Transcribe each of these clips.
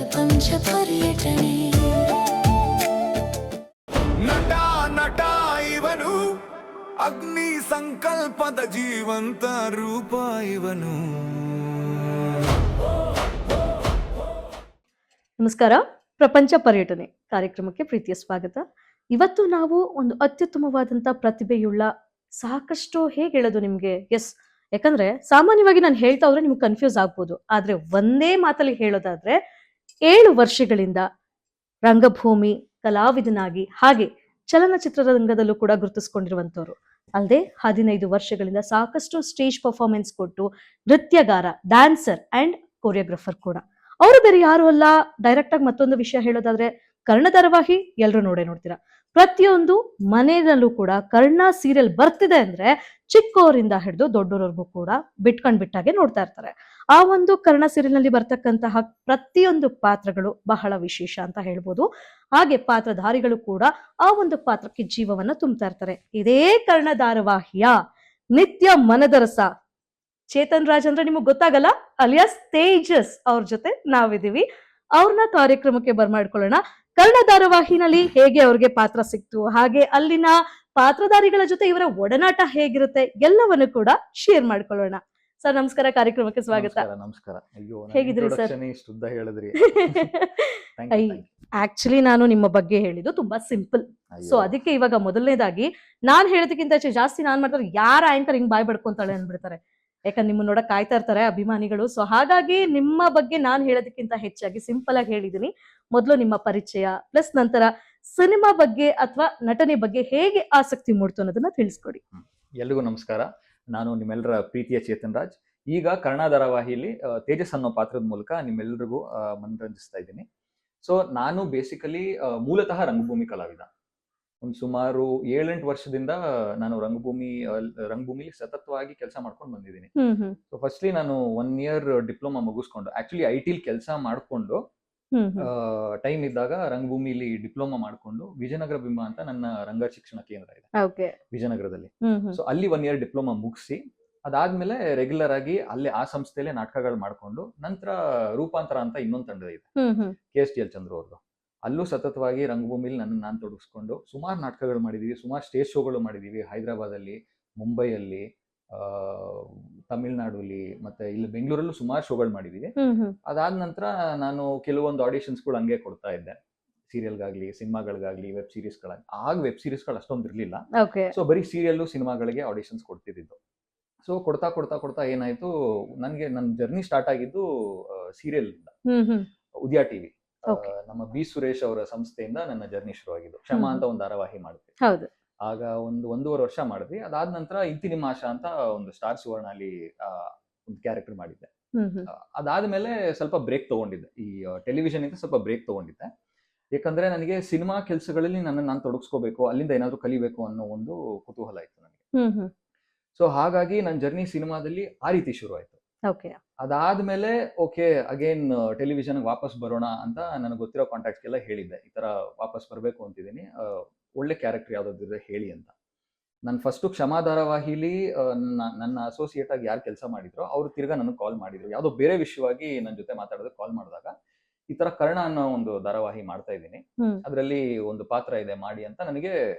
ಪ್ರಪಂಚ ಪರ್ಯಟನೆ. ನಟ ನಟ ಇವನು, ಅಗ್ನಿ ಸಂಕಲ್ಪದ ಜೀವಂತ ರೂಪ ಇವನು. ನಮಸ್ಕಾರ. ಪ್ರಪಂಚ ಪರ್ಯಟನೆ ಕಾರ್ಯಕ್ರಮಕ್ಕೆ ಪ್ರೀತಿಯ ಸ್ವಾಗತ. ಇವತ್ತು ನಾವು ಒಂದು ಅತ್ಯುತ್ತಮವಾದಂತ ಪ್ರತಿಭೆಯುಳ್ಳ, ಸಾಕಷ್ಟು ಹೇಗೆ ಹೇಳೋದು ನಿಮ್ಗೆ, ಯಾಕಂದ್ರೆ ಸಾಮಾನ್ಯವಾಗಿ ನಾನು ಹೇಳ್ತಾ ಹೋದ್ರೆ ನಿಮ್ಗೆ ಕನ್ಫ್ಯೂಸ್ ಆಗ್ಬೋದು. ಆದ್ರೆ ಒಂದೇ ಮಾತಲ್ಲಿ ಹೇಳೋದಾದ್ರೆ 7 ವರ್ಷಗಳಿಂದ ರಂಗಭೂಮಿ ಕಲಾವಿದನಾಗಿ ಹಾಗೆ ಚಲನಚಿತ್ರರಂಗದಲ್ಲೂ ಕೂಡ ಗುರುತಿಸ್ಕೊಂಡಿರುವಂತವ್ರು ಅಲ್ಲದೆ 15 ವರ್ಷಗಳಿಂದ ಸಾಕಷ್ಟು ಸ್ಟೇಜ್ ಪರ್ಫಾರ್ಮೆನ್ಸ್ ಕೊಟ್ಟು ನೃತ್ಯಗಾರ, ಡ್ಯಾನ್ಸರ್ ಅಂಡ್ ಕೊರಿಯೋಗ್ರಫರ್ ಕೂಡ. ಅವರು ಬೇರೆ ಯಾರು ಅಲ್ಲ. ಡೈರೆಕ್ಟ್ ಆಗಿ ಮತ್ತೊಂದು ವಿಷಯ ಹೇಳೋದಾದ್ರೆ, ಕರ್ಣ ಧಾರಾವಾಹಿ ಎಲ್ಲರೂ ನೋಡ್ತೀರಾ. ಪ್ರತಿಯೊಂದು ಮನೆಯಲ್ಲೂ ಕೂಡ ಕರ್ಣ ಸೀರಿಯಲ್ ಬರ್ತಿದೆ ಅಂದ್ರೆ ಚಿಕ್ಕವರಿಂದ ಹಿಡಿದು ದೊಡ್ಡವರವರೆಗೂ ಕೂಡ ಬಿಟ್ಟಾಗೆ ನೋಡ್ತಾ ಇರ್ತಾರೆ. ಆ ಒಂದು ಕರ್ಣ ಸೀರಿಯಲ್ ನಲ್ಲಿ ಬರ್ತಕ್ಕಂತಹ ಪ್ರತಿಯೊಂದು ಪಾತ್ರಗಳು ಬಹಳ ವಿಶೇಷ ಅಂತ ಹೇಳ್ಬೋದು. ಹಾಗೆ ಪಾತ್ರಧಾರಿಗಳು ಕೂಡ ಆ ಒಂದು ಪಾತ್ರಕ್ಕೆ ಜೀವವನ್ನ ತುಂಬ್ತಾ ಇರ್ತಾರೆ. ಇದೇ ಕರ್ಣ ಧಾರಾವಾಹಿಯ ನಿತ್ಯ ಮನದರಸ ಚೇತನ್ ರಾಜ್ ಅಂದ್ರೆ ನಿಮಗ್ ಗೊತ್ತಾಗಲ್ಲ, ಅಲಿಯಾಸ್ ತೇಜಸ್ ಅವ್ರ ಜೊತೆ ನಾವಿದೀವಿ. ಅವ್ರನ್ನ ಕಾರ್ಯಕ್ರಮಕ್ಕೆ ಬರ್ಮಾಡ್ಕೊಳ್ಳೋಣ. ಕರ್ಣ ಧಾರಾವಾಹಿನಲ್ಲಿ ಹೇಗೆ ಅವ್ರಿಗೆ ಪಾತ್ರ ಸಿಕ್ತು, ಹಾಗೆ ಅಲ್ಲಿನ ಪಾತ್ರಧಾರಿಗಳ ಜೊತೆ ಇವರ ಒಡನಾಟ ಹೇಗಿರುತ್ತೆ, ಎಲ್ಲವನ್ನು ಕೂಡ ಶೇರ್ ಮಾಡ್ಕೊಳ್ಳೋಣ. ಸರ್ ನಮಸ್ಕಾರ, ಕಾರ್ಯಕ್ರಮಕ್ಕೆ ಸ್ವಾಗತ. ನಮಸ್ಕಾರ. ಹೇಗಿದ್ರಿ ಸರ್? ಶುದ್ಧ ಹೇಳಿದ್ರಿ. ಆಕ್ಚುಲಿ ನಾನು ನಿಮ್ಮ ಬಗ್ಗೆ ಹೇಳಿದ್ದು ತುಂಬಾ ಸಿಂಪಲ್. ಸೊ ಅದಕ್ಕೆ ಇವಾಗ ಮೊದಲನೇದಾಗಿ ನಾನ್ ಹೇಳೋದಕ್ಕಿಂತ ಜಾಸ್ತಿ ನಾನ್ ಮಾಡ್ತಾರೆ ಯಾರ ಆಂಕರ್ ಹಿಂಗ್ ಬಾಯ್ ಬಡ್ಕೊಂತಾಳೆ ಅನ್ಬಿಡ್ತಾರೆ. ಯಾಕಂದ್ರೆ ನಿಮ್ಮ ನೋಡಕ್ ಕಾಯ್ತಾ ಇರ್ತಾರೆ ಅಭಿಮಾನಿಗಳು. ಸೊ ಹಾಗಾಗಿ ನಿಮ್ಮ ಬಗ್ಗೆ ನಾನ್ ಹೇಳೋದಕ್ಕಿಂತ ಹೆಚ್ಚಾಗಿ ಸಿಂಪಲ್ ಆಗಿ ಹೇಳಿದೀನಿ. ಮೊದಲು ನಿಮ್ಮ ಪರಿಚಯ, ಪ್ಲಸ್ ನಂತರ ಸಿನಿಮಾ ಬಗ್ಗೆ ಅಥವಾ ನಟನೆ ಬಗ್ಗೆ ಹೇಗೆ ಆಸಕ್ತಿ ಮೂಡ್ತು ಅನ್ನೋದನ್ನ ತಿಳಿಸ್ಕೊಡಿ. ಎಲ್ರಿಗೂ ನಮಸ್ಕಾರ. ನಾನು ನಿಮ್ಮೆಲ್ಲರ ಪ್ರೀತಿಯ ಚೇತನ್ ರಾಜ್. ಈಗ ಕರ್ಣ ಧಾರಾವಾಹಿಯಲ್ಲಿ ತೇಜಸ್ ಅನ್ನೋ ಪಾತ್ರದ ಮೂಲಕ ನಿಮ್ಮೆಲ್ಲರಿಗೂ ಮನರಂಜಿಸ್ತಾ ಇದ್ದೀನಿ. ಸೊ ನಾನು ಬೇಸಿಕಲಿ ಮೂಲತಃ ರಂಗಭೂಮಿ ಕಲಾವಿದ. ಒಂದು ಸುಮಾರು 7-8 ವರ್ಷದಿಂದ ನಾನು ರಂಗಭೂಮಿಲಿ ಸತತವಾಗಿ ಕೆಲಸ ಮಾಡ್ಕೊಂಡು ಬಂದಿದ್ದೀನಿ. ಸೊ ಫಸ್ಟ್ಲಿ ನಾನು 1 year ಡಿಪ್ಲೊಮಾ ಮುಗಿಸ್ಕೊಂಡು, ಆಕ್ಚುಲಿ ಐ.ಟಿ ಕೆಲಸ ಮಾಡ್ಕೊಂಡು ಟೈಮ್ ಇದ್ದಾಗ ರಂಗಭೂಮಿಲಿ ಡಿಪ್ಲೊಮಾ ಮಾಡ್ಕೊಂಡು ವಿಜಯನಗರ ಬಿಂಬ ಅಂತ ನನ್ನ ರಂಗ ಶಿಕ್ಷಣ ಕೇಂದ್ರ ಇದೆ ವಿಜಯನಗರದಲ್ಲಿ. ಸೊ ಅಲ್ಲಿ 1 year ಡಿಪ್ಲೊಮಾ ಮುಗಿಸಿ ಅದಾದ್ಮೇಲೆ ರೆಗ್ಯುಲರ್ ಆಗಿ ಅಲ್ಲಿ ಆ ಸಂಸ್ಥೆಯಲ್ಲೇ ನಾಟಕಗಳು ಮಾಡ್ಕೊಂಡು, ನಂತರ ರೂಪಾಂತರ ಅಂತ ಇನ್ನೊಂದು ತಂಡ ಇದೆ KSTL ಚಂದ್ರು ಅವ್ರದ್ದು. ಅಲ್ಲೂ ಸತತವಾಗಿ ರಂಗಭೂಮಿಲಿ ನಾನು ತೊಡಗಿಸ್ಕೊಂಡು ಸುಮಾರು ನಾಟಕಗಳು ಮಾಡಿದೀವಿ, ಸುಮಾರು ಸ್ಟೇಜ್ ಶೋಗಳು ಮಾಡಿದೀವಿ. ಹೈದರಾಬಾದಲ್ಲಿ, ಮುಂಬೈಯಲ್ಲಿ, ತಮಿಳ್ನಾಡಲ್ಲಿ, ಮತ್ತೆ ಇಲ್ಲಿ ಬೆಂಗಳೂರಲ್ಲೂ ಸುಮಾರು ಶೋಗಳು ಮಾಡಿದೀವಿ. ಅದಾದ ನಂತರ ನಾನು ಕೆಲವೊಂದು ಆಡಿಷನ್ಸ್ಗಳು ಹಂಗೆ ಕೊಡ್ತಾ ಇದ್ದೆ, ಸೀರಿಯಲ್ಗಾಗ್ಲಿ, ಸಿನಿಮಾಗಳಿಗಾಗ್ಲಿ, ವೆಬ್ ಸೀರೀಸ್ಗಳಾಗ್ಲಿ. ಆಗ ವೆಬ್ ಸೀರೀಸ್ಗಳು ಅಷ್ಟೊಂದು ಇರ್ಲಿಲ್ಲ. ಸೊ ಬರೀ ಸೀರಿಯಲ್ ಸಿನಿಮಾಗಳಿಗೆ ಆಡಿಷನ್ಸ್ ಕೊಡ್ತಿದ್ದು. ಸೊ ಕೊಡ್ತಾ ಏನಾಯ್ತು, ನನ್ನ ಜರ್ನಿ ಸ್ಟಾರ್ಟ್ ಆಗಿದ್ದು ಸೀರಿಯಲ್ ಇಂದ. ಉದಯ ಟಿವಿ, ನಮ್ಮ ಬಿ ಸುರೇಶ್ ಅವರ ಸಂಸ್ಥೆಯಿಂದ ನನ್ನ ಜರ್ನಿ ಶುರುವಾಗಿದ್ದು. ಕ್ಷಮ ಅಂತ ಒಂದು ಧಾರಾವಾಹಿ ಮಾಡಿದ್ವಿ. ಆಗ 1.5 ವರ್ಷ ಮಾಡಿದ್ವಿ. ಅದಾದ ನಂತರ ಇಂತಿ ನಿಮ್ಮ ಆಶಾ ಅಂತ ಒಂದು ಸ್ಟಾರ್ ಸುವರ್ಣ ಅಲ್ಲಿ ಒಂದು ಕ್ಯಾರೆಕ್ಟರ್ ಮಾಡಿದ್ದೆ. ಅದಾದ್ಮೇಲೆ ಸ್ವಲ್ಪ ಬ್ರೇಕ್ ತಗೊಂಡಿದ್ದೆ, ಈ ಟೆಲಿವಿಷನ್ ಇಂದ ಸ್ವಲ್ಪ ಬ್ರೇಕ್ ತಗೊಂಡಿದ್ದೆ. ಯಾಕಂದ್ರೆ ನನಗೆ ಸಿನಿಮಾ ಕೆಲಸಗಳಲ್ಲಿ ನಾನು ತೊಡಗಿಸ್ಕೋಬೇಕು, ಅಲ್ಲಿಂದ ಏನಾದ್ರು ಕಲಿಬೇಕು ಅನ್ನೋ ಒಂದು ಕುತೂಹಲ ಇತ್ತು ನನಗೆ. ಸೊ ಹಾಗಾಗಿ ನನ್ನ ಜರ್ನಿ ಸಿನಿಮಾದಲ್ಲಿ ಆ ರೀತಿ ಶುರು ಆಯ್ತು. ಅದಾದ್ಮೇಲೆ ಅಗೇನ್ ಟೆಲಿವಿಷನ್ ವಾಪಸ್ ಬರೋಣ ಅಂತ ನನಗೆ ಗೊತ್ತಿರೋ ಕಾಂಟ್ಯಾಕ್ಟ್ಸ್ಗೆಲ್ಲ ಹೇಳಿದ್ದೆ, ಈ ತರ ವಾಪಸ್ ಬರಬೇಕು ಅಂತಿದ್ದೀನಿ, ಒಳ್ಳೆ ಕ್ಯಾರೆಕ್ಟರ್ ಯಾವ್ದಾದ್ರೆ ಹೇಳಿ ಅಂತ. ನಾನು ಫಸ್ಟ್ ಕ್ಷಮಾ ಧಾರಾವಾಹಿಲಿ ನನ್ನ ಅಸೋಸಿಯೇಟ್ ಆಗಿ ಯಾರು ಕೆಲಸ ಮಾಡಿದ್ರು ಅವ್ರು ತಿರ್ಗಾ ನನಗೆ ಕಾಲ್ ಮಾಡಿದ್ರು, ಯಾವುದೋ ಬೇರೆ ವಿಷಯವಾಗಿ ನನ್ನ ಜೊತೆ ಮಾತಾಡೋದಕ್ಕೆ ಕಾಲ್ ಮಾಡಿದಾಗ, ಈ ತರ ಕರ್ಣ ಅನ್ನೋ ಒಂದು ಧಾರಾವಾಹಿ ಮಾಡ್ತಾ ಇದ್ದೀನಿ, ಅದರಲ್ಲಿ ಒಂದು ಪಾತ್ರ ಇದೆ ಮಾಡಿ ಅಂತ. ನನಗೆ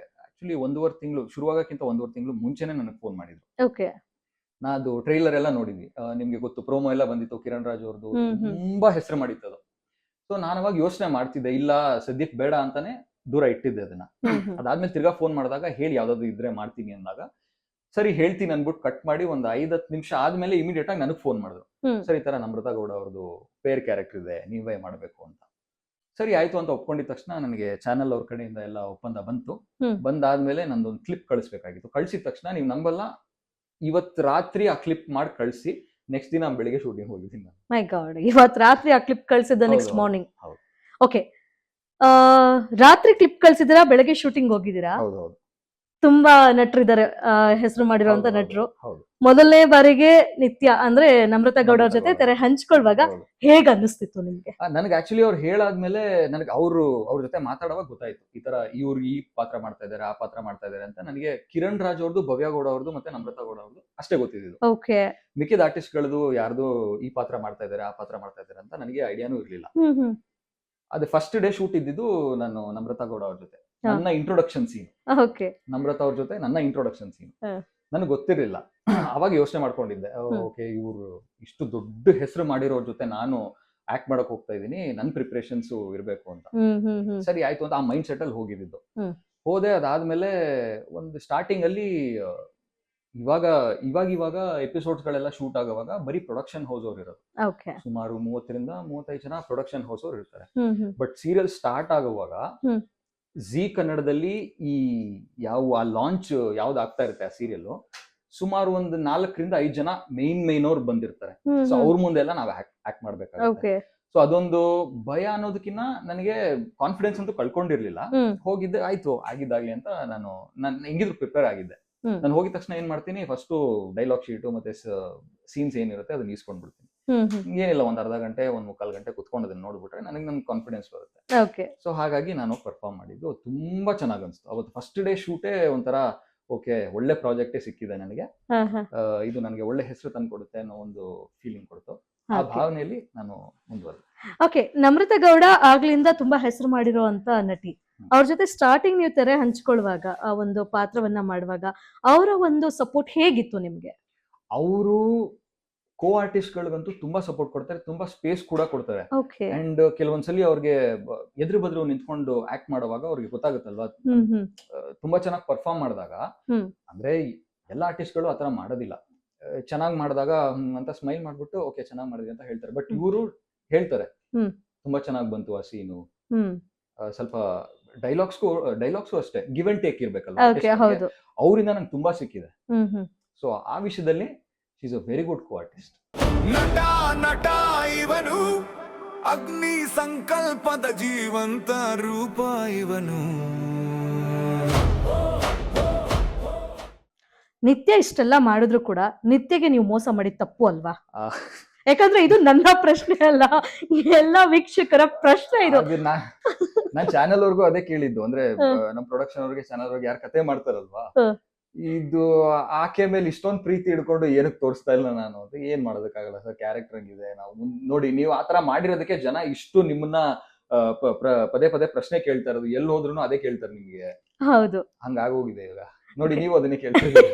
ಆಕ್ಚುಲಿ 1.5 ತಿಂಗಳು ಶುರುವಾಗಕ್ಕಿಂತ 1.5 ತಿಂಗಳು ಮುಂಚೆನೆ ನನಗೆ ಫೋನ್ ಮಾಡಿದ್ರು. ನಾ ಅದು ಟ್ರೈಲರ್ ಎಲ್ಲ ನೋಡಿದ್ವಿ, ನಿಮ್ಗೆ ಗೊತ್ತು, ಪ್ರೋಮೋ ಎಲ್ಲ ಬಂದಿತ್ತು, ಕಿರಣ್ ರಾಜ್ ಅವ್ರದ್ದು ತುಂಬಾ ಹೆಸರು ಮಾಡಿತ್ತು ಅದು. ಸೊ ನಾನು ಅವಾಗ ಯೋಚನೆ ಮಾಡ್ತಿದ್ದೆ, ಇಲ್ಲ ಸದ್ಯಕ್ಕೆ ಬೇಡ ಅಂತಾನೆ ದೂರ ಇಟ್ಟಿದ್ದೆ ಅದನ್ನ. ಅದಾದ್ಮೇಲೆ ತಿರ್ಗಾ ಫೋನ್ ಮಾಡಿದಾಗ ಹೇಳಿ ಯಾವ್ದಾದ್ರು ಇದ್ರೆ ಮಾಡ್ತೀನಿ ಅಂದಾಗ, ಸರಿ ಹೇಳ್ತೀನಿ ಅನ್ಬಿಟ್ಟು ಕಟ್ ಮಾಡಿ ಒಂದು 5-10 ನಿಮಿಷ ಆದ್ಮೇಲೆ ಇಮಿಡಿಯೇಟ್ ಆಗಿ ನನಗೆ ಫೋನ್ ಮಾಡಿದ್ರು. ಸರಿ, ಈ ತರ ನಮ್ರತಾ ಗೌಡ ಅವ್ರದ್ದು ಪೇರ್ ಕ್ಯಾರೆಕ್ಟರ್ ಇದೆ, ನೀವೇ ಮಾಡ್ಬೇಕು ಅಂತ. ಸರಿ ಆಯ್ತು ಅಂತ ಒಪ್ಕೊಂಡಿದ ತಕ್ಷಣ ನನಗೆ ಚಾನೆಲ್ ಅವ್ರ ಕಡೆಯಿಂದ ಎಲ್ಲ ಒಪ್ಪಂದ ಬಂತು. ಬಂದಾದ್ಮೇಲೆ ನಂದೊಂದು ಕ್ಲಿಪ್ ಕಳಿಸ್ಬೇಕಾಗಿತ್ತು. ಕಳ್ಸಿದ ತಕ್ಷಣ ನೀವು ನಂಬಲ್ಲ, ಇವತ್ತು ರಾತ್ರಿ ಆ ಕ್ಲಿಪ್ ಮಾಡಿ ಕಳಿಸಿ ನೆಕ್ಸ್ಟ್ ದಿನ ಬೆಳಿಗ್ಗೆ ಶೂಟಿಂಗ್ ಹೋಗಿದ್ದೀನಿ ನಾನು. ಮೈ ಗಾಡ್, ಇವತ್ತು ರಾತ್ರಿ ಆ ಕ್ಲಿಪ್ ಕಳಿಸಿದ ನೆಕ್ಸ್ಟ್ ಮಾರ್ನಿಂಗ್. ಓಕೆ, ರಾತ್ರಿ ಕ್ಲಿಪ್ ಕಳ್ಸಿದಿರಾ, ಬೆಳಗ್ಗೆ ಶೂಟಿಂಗ್ ಹೋಗಿದ್ದೀರಾ? ಹೌದು. ತುಂಬಾ ನಟರಿದ್ದಾರೆ, ಹೆಸರು ಮಾಡಿರುವಂತ ನಟರು. ಮೊದಲನೇ ಬಾರಿಗೆ ನಿತ್ಯ ಅಂದ್ರೆ ನಮ್ರತಾ ಗೌಡ ಅವ್ರ ಜೊತೆ ತೆರೆ ಹಂಚ್ಕೊಳ್ವಾಗ ಹೇಗ್ ಅನ್ನಿಸ್ತಿತ್ತು ನಿಮ್ಗೆ? ನನಗೆ ಆಕ್ಚುಲಿ ಅವ್ರು ಹೇಳಾದ್ಮೇಲೆ ನನಗೆ ಅವ್ರ ಜೊತೆ ಮಾತಾಡುವಾಗ ಗೊತ್ತಾಯ್ತು, ಈ ತರ ಇವ್ರು ಈ ಪಾತ್ರ ಮಾಡ್ತಾ ಇದಾರೆ, ಆ ಪಾತ್ರ ಮಾಡ್ತಾ ಇದಾರೆ ಅಂತ. ನನಗೆ ಕಿರಣ್ ರಾಜ್ ಅವ್ರದ್ದು, ಭವ್ಯ ಗೌಡ ಅವ್ರದ್ದು ಮತ್ತೆ ನಮ್ರತಾ ಗೌಡ ಅವ್ರದ್ದು ಅಷ್ಟೇ ಗೊತ್ತಿದ್ದು. ಮಿಕ್ಕಿದ ಆರ್ಟಿಸ್ಟ್ ಗಳದು ಯಾರ್ದು ಈ ಪಾತ್ರ ಮಾಡ್ತಾ ಇದಾರೆ, ಆ ಪಾತ್ರ ಮಾಡ್ತಾ ಇದಾರೆ ಅಂತ ನನಗೆ ಐಡಿಯಾನು ಇರ್ಲಿಲ್ಲ. ಅದೇ ಫಸ್ಟ್ ಡೇ ಶೂಟ್ ಇದ್ದಿದ್ದು ನಾನು ನಮ್ರತಾ ಗೌಡ ಅವ್ರ ಜೊತೆ, ಹಾ. ನನ್ನ ಇಂಟ್ರೊಡಕ್ಷನ್ ಸೀನ್. ಓಕೆ. ನಮ್ರತಾ ಅವ್ರ ಜೊತೆ ನನ್ನ ಇಂಟ್ರೊಡಕ್ಷನ್ ಸೀನ್. ಹಾ. ನನಗೆ ಗೊತ್ತಿರಲಿಲ್ಲ. ಅವಾಗ ಯೋಚನೆ ಮಾಡ್ಕೊಂಡಿದ್ದೆ, ಓಕೆ ಇವ್ರು ಇಷ್ಟು ದೊಡ್ಡ ಹೆಸರು ಮಾಡಿರೋರ್ ಜೊತೆ ನಾನು ಆಕ್ಟ್ ಮಾಡಕ್ ಹೋಗ್ತಾ ಇದೀನಿ, ನನ್ನ ಪ್ರಿಪರೇಷನ್ಸ್ ಇರ್ಬೇಕು ಅಂತ. ಸರಿ ಆಯ್ತು ಅಂತ ಆ ಮೈಂಡ್ ಸೆಟ್ ಅಲ್ಲಿ ಹೋಗಿದ್ದು. ಹೋದೆ. ಅದಾದ್ಮೇಲೆ ಒಂದು ಸ್ಟಾರ್ಟಿಂಗ್ ಅಲ್ಲಿ ಇವಾಗ ಎಪಿಸೋಡ್ಸ್ ಗಳೆಲ್ಲ ಶೂಟ್ ಆಗುವಾಗ ಬರೀ ಪ್ರೊಡಕ್ಷನ್ ಹೌಸ್ ಅವ್ರು ಇರೋದು. ಓಕೆ. ಸುಮಾರು 30-35 ಜನ ಪ್ರೊಡಕ್ಷನ್ ಹೌಸ್ ಅವ್ರು ಇರ್ತಾರೆ. ಬಟ್ ಸೀರಿಯಲ್ ಸ್ಟಾರ್ಟ್ ಆಗುವಾಗ ಜಿ ಕನ್ನಡದಲ್ಲಿ ಈ ಆ ಲಾಂಚ್ ಯಾವ್ದು ಆಗ್ತಾ ಇರುತ್ತೆ ಆ ಸೀರಿಯಲ್, ಸುಮಾರು ಒಂದು 4-5 ಜನ ಮೇನ್ ಅವ್ರು ಬಂದಿರ್ತಾರೆ. ಸೊ ಅವ್ರ ಮುಂದೆಲ್ಲ ನಾವ್ ಆಕ್ಟ್ ಮಾಡ್ಬೇಕಾಗುತ್ತೆ. ಸೊ ಅದೊಂದು ಭಯ ಅನ್ನೋದಕ್ಕಿಂತ ನನಗೆ ಕಾನ್ಫಿಡೆನ್ಸ್ ಅಂತೂ ಕಳ್ಕೊಂಡಿರ್ಲಿಲ್ಲ. ಹೋಗಿದ್ದೆ, ಆಯ್ತು ಆಗಿದ್ದಾಗ್ಲಿ ಅಂತ ನಾನು ಹೆಂಗಿದ್ರು ಪ್ರಿಪೇರ್ ಆಗಿದ್ದೆ. ನಾನು ಹೋಗಿದ ತಕ್ಷಣ ಏನ್ ಮಾಡ್ತೀನಿ, ಫಸ್ಟ್ ಡೈಲಾಗ್ ಶೀಟ್ ಮತ್ತೆ ಸೀನ್ಸ್ ಏನಿರುತ್ತೆ ಅದನ್ನ ಈಸ್ಕೊಂಡ್ಬಿಡ್ತೀನಿ. ಏನಿಲ್ಲ, ಒಂದ್ ಅರ್ಧ ಗಂಟೆ 1-3/4 ಗಂಟೆ ಕುತ್ಕೊಂಡು ಅದನ್ನ ನೋಡ್ಬಿಟ್ರೆ ನನಗೆ ನನ್ ಕಾನ್ಫಿಡೆನ್ಸ್ ಬರುತ್ತೆ. ಸೊ ಹಾಗಾಗಿ ನಾನು ಪರ್ಫಾರ್ಮ್ ಮಾಡಿದ್ದು ತುಂಬಾ ಚೆನ್ನಾಗ್ ಅನ್ಸ್ತು. ಅವತ್ತು ಫಸ್ಟ್ ಡೇ ಶೂಟೇ ಒಂಥರ ಓಕೆ, ಒಳ್ಳೆ ಪ್ರಾಜೆಕ್ಟೇ ಸಿಕ್ಕಿದೆ ನನಗೆ, ಇದು ನನಗೆ ಒಳ್ಳೆ ಹೆಸರು ತಂದ್ಕೊಡುತ್ತೆ ಅನ್ನೋ ಒಂದು ಫೀಲಿಂಗ್ ಕೊಡ್ತು. ಆ ಭಾವನೆಯಲ್ಲಿ ನಾನು ಮುಂದುವರೆದೆ. ಓಕೆ. ನಮ್ರತಾ ಗೌಡ ಆಗ್ಲಿಂದ ತುಂಬಾ ಹೆಸರು ಮಾಡಿರೋ ಅಂತ ನಟಿ. ಅವ್ರ ಜೊತೆ ಸ್ಟಾರ್ಟಿಂಗ್ ನೀವು ತೆರೆ ಹಂಚ್ಕೊಳ್ಳುವಾಗ, ಆ ಒಂದು ಪಾತ್ರವನ್ನ ಮಾಡುವಾಗ ಅವರ ಒಂದು ಸಪೋರ್ಟ್ ಹೇಗಿತ್ತು ನಿಮ್ಗೆ? ಅವರು ಕೋ ಆರ್ಟಿಸ್ಟ್ ಗಳಿಗಂತೂ ತುಂಬಾ ಸಪೋರ್ಟ್ ಕೊಡ್ತಾರೆ, ತುಂಬಾ ಸ್ಪೇಸ್ ಕೂಡ ಕೊಡ್ತಾರೆ. ಅಂಡ್ ಕೆಲವೊಂದ್ಸಲಿ ಅವ್ರಿಗೆ ಎದುರು ಬದ್ರು ನಿಂತ್ಕೊಂಡು ಆಕ್ಟ್ ಮಾಡುವಾಗ ಅವ್ರಿಗೆ ಗೊತ್ತಾಗುತ್ತಲ್ವಾ, ತುಂಬಾ ಚೆನ್ನಾಗಿ ಪರ್ಫಾರ್ಮ್ ಮಾಡಿದಾಗ. ಅಂದ್ರೆ ಎಲ್ಲ ಆರ್ಟಿಸ್ಟ್ ಗಳು ಆತರ ಮಾಡೋದಿಲ್ಲ. ಚೆನ್ನಾಗಿ ಮಾಡಿದಾಗ ಅಂತ ಸ್ಮೈಲ್ ಮಾಡ್ಬಿಟ್ಟು ಓಕೆ ಚೆನ್ನಾಗಿ ಮಾಡಿದ್ರಿ ಅಂತ ಹೇಳ್ತಾರೆ. ಬಟ್ ಇವರು ಹೇಳ್ತಾರೆ ತುಂಬಾ ಚೆನ್ನಾಗಿ ಬಂತು ಆ ಸೀನು. ಸ್ವಲ್ಪ ಡೈಲಾಗ್ಸು ಅಷ್ಟೇ ಗಿವ್ ಅಂಡ್ ಟೇಕ್ ಇರ್ಬೇಕಲ್ಲ, ಅವರಿಂದ ನಂಗೆ ತುಂಬಾ ಸಿಕ್ಕಿದೆ. ಸೊ ಆ ವಿಷಯದಲ್ಲಿ she is a very good co artist. ನಟ ಇವನು, ಅಗ್ನಿ ಸಂಕಲ್ಪದ ಜೀವಂತ ರೂಪ ಇವನು. ನಿತ್ಯ ಇಷ್ಟೆಲ್ಲ ಮಾಡಿದ್ರು ಕೂಡ ನಿತ್ಯಗೆ ನೀವು ಮೋಸ ಮಾಡಿದ ತಪ್ಪು ಅಲ್ವಾ? ಯಾಕಂದ್ರೆ ಇದು ನನ್ನ ಪ್ರಶ್ನೆ ಅಲ್ಲ, ಎಲ್ಲ ವೀಕ್ಷಕರ ಪ್ರಶ್ನೆ ಇದು. ನಾನ್ ಚಾನೆಲ್ ಅವ್ರಿಗೂ ಅದೇ ಕೇಳಿದ್ದು. ಅಂದ್ರೆ ನಮ್ ಪ್ರೊಡಕ್ಷನ್ ಅವ್ರಿಗೆ, ಚಾನೆಲ್ ಅವ್ರಿಗೆ ಯಾರು ಕತೆ ಮಾಡ್ತಾರಲ್ವಾ, ಇದು ಆಕೆ ಮೇಲೆ ಇಷ್ಟೊಂದು ಪ್ರೀತಿ ಹಿಡ್ಕೊಂಡು ಏನಕ್ಕೆ ತೋರಿಸ್ತಾ ಇಲ್ಲ ನಾನು ಅಂತ. ಏನ್ ಮಾಡೋದಕ್ಕಾಗಲ್ಲ ಸರ್, ಕ್ಯಾರೆಕ್ಟರ್ ಹಂಗಿದೆ. ನಾವು ನೋಡಿ, ನೀವು ಆತರ ಮಾಡಿರೋದಕ್ಕೆ ಜನ ಇಷ್ಟು ನಿಮ್ಮನ್ನ ಪದೇ ಪದೇ ಪ್ರಶ್ನೆ ಕೇಳ್ತಾ ಇರೋದು. ಎಲ್ಲಿ ಹೋದ್ರು ಅದೇ ಕೇಳ್ತಾರೆ ನಿಮ್ಗೆ. ಹೌದು, ಹಂಗಾಗೋಗಿದೆ ಈಗ ನೋಡಿ, ನೀವು ಅದನ್ನೇ ಕೇಳ್ತೀರಿ.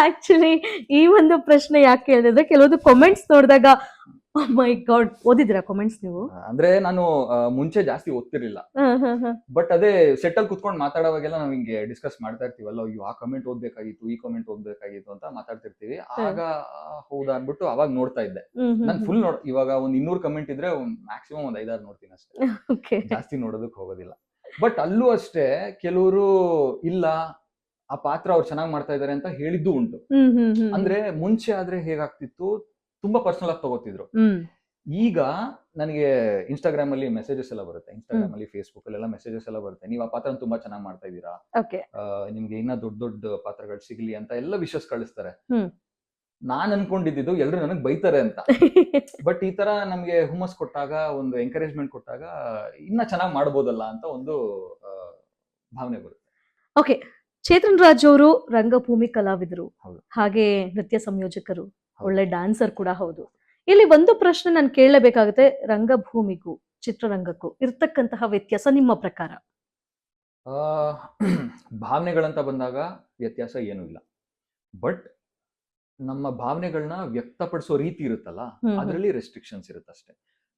ಆಕ್ಚುಲಿ ಈ ಒಂದು ಪ್ರಶ್ನೆ ಯಾಕೆ ಕೇಳಿದ್ರೆ, ಕೆಲವೊಂದು ಕಾಮೆಂಟ್ಸ್ ನೋಡಿದಾಗ ಮೈ ಗಾಡ್, ಓದಿದಿರಾ ಕಾಮೆಂಟ್ಸ್ ನೀವು? ಅಂದ್ರೆ ನಾನು ಮುಂಚೆ ಜಾಸ್ತಿ ಓದ್ತಿರ್ಲಿಲ್ಲ. ಬಟ್ ಅದೇ ಸೆಟ್ ಅಲ್ಲಿ ಕುತ್ಕೊಂಡು ಮಾತಾಡೋವಾಗೆಲ್ಲ ನಾವ್ ಹಿಂಗೆ ಡಿಸ್ಕಸ್ ಮಾಡ್ತಾ ಇರ್ತೀವಲ್ಲ, ಅಯ್ಯೋ ಆ ಕಮೆಂಟ್ ಓದ್ಬೇಕಾಗಿತ್ತು, ಈ ಕಮೆಂಟ್ ಓದ್ಬೇಕಾಗಿತ್ತು ಅಂತ ಮಾತಾಡ್ತಿರ್ತೀವಿ. ಆಗ ಹೌದಾ ಅನ್ಬಿಟ್ಟು ಅವಾಗ ನೋಡ್ತಾ ಇದ್ದೆ. ನಾನು ಫುಲ್ ಇವಾಗ ಒಂದ್ 200 ಕಮೆಂಟ್ ಇದ್ರೆ ಮ್ಯಾಕ್ಸಿಮಮ್ ಒಂದ್ 5-6 ನೋಡ್ತೀನಿ ಅಷ್ಟೇ, ಜಾಸ್ತಿ ನೋಡೋದಕ್ ಹೋಗೋದಿಲ್ಲ. ಬಟ್ ಅಲ್ಲೂ ಅಷ್ಟೇ ಕೆಲವರು ಇಲ್ಲ, ಆ ಪಾತ್ರ ಅವ್ರು ಚೆನ್ನಾಗಿ ಮಾಡ್ತಾ ಇದಾರೆ ಅಂತ ಹೇಳಿದ್ದು ಉಂಟು. ಅಂದ್ರೆ ಮುಂಚೆ ಆದ್ರೆ ಹೇಗಾಗ್ತಿತ್ತು, ತುಂಬಾ ಪರ್ಸನಲ್ ಆಗಿ ತಗೋತಿದ್ರು. ಈಗ ನನಗೆ ಇನ್ಸ್ಟಾಗ್ರಾಮ್ ಅಲ್ಲಿ ಮೆಸೇಜಸ್ ಎಲ್ಲ ಬರುತ್ತೆ, ಇನ್ಸ್ಟಾಗ್ರಾಮ್ ಅಲ್ಲಿ, ಫೇಸ್ಬುಕ್ ಅಲ್ಲೆಲ್ಲ ಮೆಸೇಜಸ್ ಎಲ್ಲ ಬರುತ್ತೆ. ನೀವು ಆ ಪಾತ್ರ ತುಂಬಾ ಚೆನ್ನಾಗಿ ಮಾಡ್ತಾ ಇದ್ದೀರಾ, ನಿಮ್ಗೆ ಇನ್ನ ದೊಡ್ಡ ದೊಡ್ಡ ಪಾತ್ರಗಳು ಸಿಗ್ಲಿ ಅಂತ ಎಲ್ಲ ವಿಶಸ್ ಕಳಿಸ್ತಾರೆ. ನಾನ್ ಅನ್ಕೊಂಡಿದ್ದು ಎಲ್ರು ನನಗ್ ಬೈತಾರೆ ಅಂತ. ಬಟ್ ಈ ತರ ನಮ್ಗೆ ಹುಮ್ಮಸ್ ಕೊಟ್ಟಾಗ, ಒಂದು ಎಂಕರೇಜ್ಮೆಂಟ್ ಕೊಟ್ಟಾಗ ಇನ್ನ ಚೆನ್ನಾಗಿ ಮಾಡ್ಬೋದಲ್ಲ ಅಂತ ಒಂದು ಭಾವನೆ ಬರುತ್ತೆ. ಓಕೆ. ಚೇತನ್ ರಾಜ್ ಅವರು ರಂಗಭೂಮಿ ಕಲಾವಿದರು, ಹಾಗೆ ನೃತ್ಯ ಸಂಯೋಜಕರು, ಒಳ್ಳೆ ಡ್ಯಾನ್ಸರ್ ಕೂಡ ಹೌದು. ಇಲ್ಲಿ ಒಂದು ಪ್ರಶ್ನೆ ನಾನು ಕೇಳಲೇಬೇಕಾಗುತ್ತೆ, ರಂಗಭೂಮಿಗೂ ಚಿತ್ರರಂಗಕ್ಕೂ ಇರ್ತಕ್ಕಂತಹ ವ್ಯತ್ಯಾಸ ನಿಮ್ಮ ಪ್ರಕಾರ? ಭಾವನೆಗಳಂತ ಬಂದಾಗ ವ್ಯತ್ಯಾಸ ಏನೂ ಇಲ್ಲ. ಬಟ್ ನಮ್ಮ ಭಾವನೆಗಳನ್ನ ವ್ಯಕ್ತಪಡಿಸೋ ರೀತಿ ಇರುತ್ತಲ್ಲ, ಅದರಲ್ಲಿ ರೆಸ್ಟ್ರಿಕ್ಷನ್ಸ್ ಇರುತ್ತೆ ಅಷ್ಟೇ.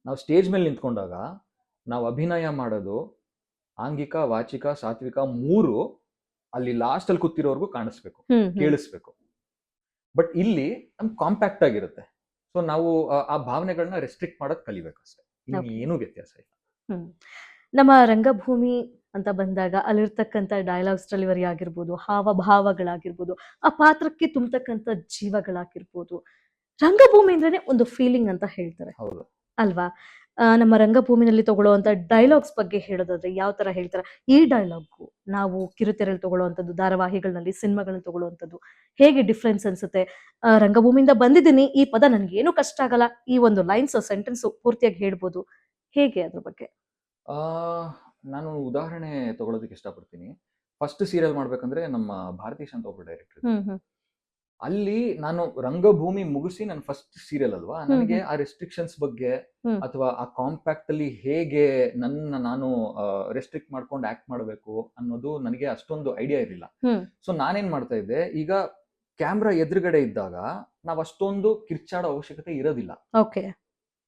ನಾವು ಸ್ಟೇಜ್ ಮೇಲೆ ನಿಂತ್ಕೊಂಡಾಗ ನಾವು ಅಭಿನಯ ಮಾಡೋದು ಆಂಗಿಕ, ವಾಚಿಕ, ಸಾತ್ವಿಕ 3 ಅಲ್ಲಿ ಲಾಸ್ಟ್ ಅಲ್ಲಿ ಕೂತಿರೋರ್ಗು ಕಾಣಿಸ್ಬೇಕು, ಕೇಳಿಸ್ಬೇಕು. ಬಟ್ ಇಲ್ಲಿ ನಮ್ಗೆ ಕಾಂಪ್ಯಾಕ್ಟ್ ಆಗಿರುತ್ತೆ. ಸೊ ನಾವು ಆ ಭಾವನೆಗಳನ್ನ ರೆಸ್ಟ್ರಿಕ್ಟ್ ಮಾಡೋದ್ ಕಲಿಬೇಕು ಅಷ್ಟೇ, ಏನು ವ್ಯತ್ಯಾಸ ಇಲ್ಲ. ನಮ್ಮ ರಂಗಭೂಮಿ ಅಂತ ಬಂದಾಗ ಅಲ್ಲಿರ್ತಕ್ಕಂಥ ಡೈಲಾಗ್ಸ್ ಡೆಲಿವರಿ ಆಗಿರ್ಬೋದು, ಹಾವಭಾವಗಳಾಗಿರ್ಬೋದು, ಆ ಪಾತ್ರಕ್ಕೆ ತುಂಬತಕ್ಕಂಥ ಜೀವಗಳಾಗಿರ್ಬೋದು, ರಂಗಭೂಮಿ ಅಂದ್ರೇನೆ ಒಂದು ಫೀಲಿಂಗ್ ಅಂತ ಹೇಳ್ತಾರೆ ಅಲ್ವಾ? ನಮ್ಮ ರಂಗಭೂಮಿನಲ್ಲಿ ತಗೊಳ್ಳುವಂತ ಡೈಲಾಗ್ಸ್ ಬಗ್ಗೆ ಹೇಳೋದಾದ್ರೆ ಯಾವ ತರ ಹೇಳ್ತಾರೆ? ಈ ಡೈಲಾಗು ನಾವು ಕಿರುತೆರೆಯಲ್ಲಿ ತಗೊಳ್ಳುವಂಥದ್ದು, ಧಾರಾವಾಹಿಗಳಲ್ಲಿ, ಸಿನಿಮಾಗಳನ್ನ ತಗೊಳ್ಳುವಂಥದ್ದು ಹೇಗೆ ಡಿಫ್ರೆನ್ಸ್ ಅನ್ಸುತ್ತೆ? ರಂಗಭೂಮಿಯಿಂದ ಬಂದಿದ್ದೀನಿ, ಈ ಪದ ನನ್ಗೇನು ಕಷ್ಟ ಆಗಲ್ಲ, ಈ ಒಂದು ಲೈನ್ಸ್ ಸೆಂಟೆನ್ಸ್ ಪೂರ್ತಿಯಾಗಿ ಹೇಳ್ಬೋದು, ಹೇಗೆ ಅದ್ರ ಬಗ್ಗೆ? ನಾನು ಉದಾಹರಣೆ ತಗೊಳ್ಳೋದಕ್ಕೆ ಇಷ್ಟಪಡ್ತೀನಿ. ಫಸ್ಟ್ ಸೀರಿಯಲ್ ಮಾಡ್ಬೇಕಂದ್ರೆ ನಮ್ಮ ಭಾರತೀಶ್ ಅಂತ ಒಬ್ಬರು ಡೈರೆಕ್ಟರ್, ಅಲ್ಲಿ ನಾನು ರಂಗಭೂಮಿ ಮುಗಿಸಿ ನನ್ನ ಫಸ್ಟ್ ಸೀರಿಯಲ್ ಅಲ್ವಾ, ನನಗೆ ಆ ರೆಸ್ಟ್ರಿಕ್ಷನ್ಸ್ ಬಗ್ಗೆ ಅಥವಾ ಆ ಕಾಂಪ್ಯಾಕ್ಟ್ ಅಲ್ಲಿ ಹೇಗೆ ನಾನು ರೆಸ್ಟ್ರಿಕ್ಟ್ ಮಾಡ್ಕೊಂಡು ಆಕ್ಟ್ ಮಾಡಬೇಕು ಅನ್ನೋದು ನನಗೆ ಅಷ್ಟೊಂದು ಐಡಿಯಾ ಇರಲಿಲ್ಲ. ಸೊ ನಾನೇನ್ ಮಾಡ್ತಾ ಇದ್ದೆ, ಈಗ ಕ್ಯಾಮ್ರಾ ಎದುರುಗಡೆ ಇದ್ದಾಗ ನಾವ್ ಅಷ್ಟೊಂದು ಕಿರ್ಚಾಡೋ ಅವಶ್ಯಕತೆ ಇರೋದಿಲ್ಲ.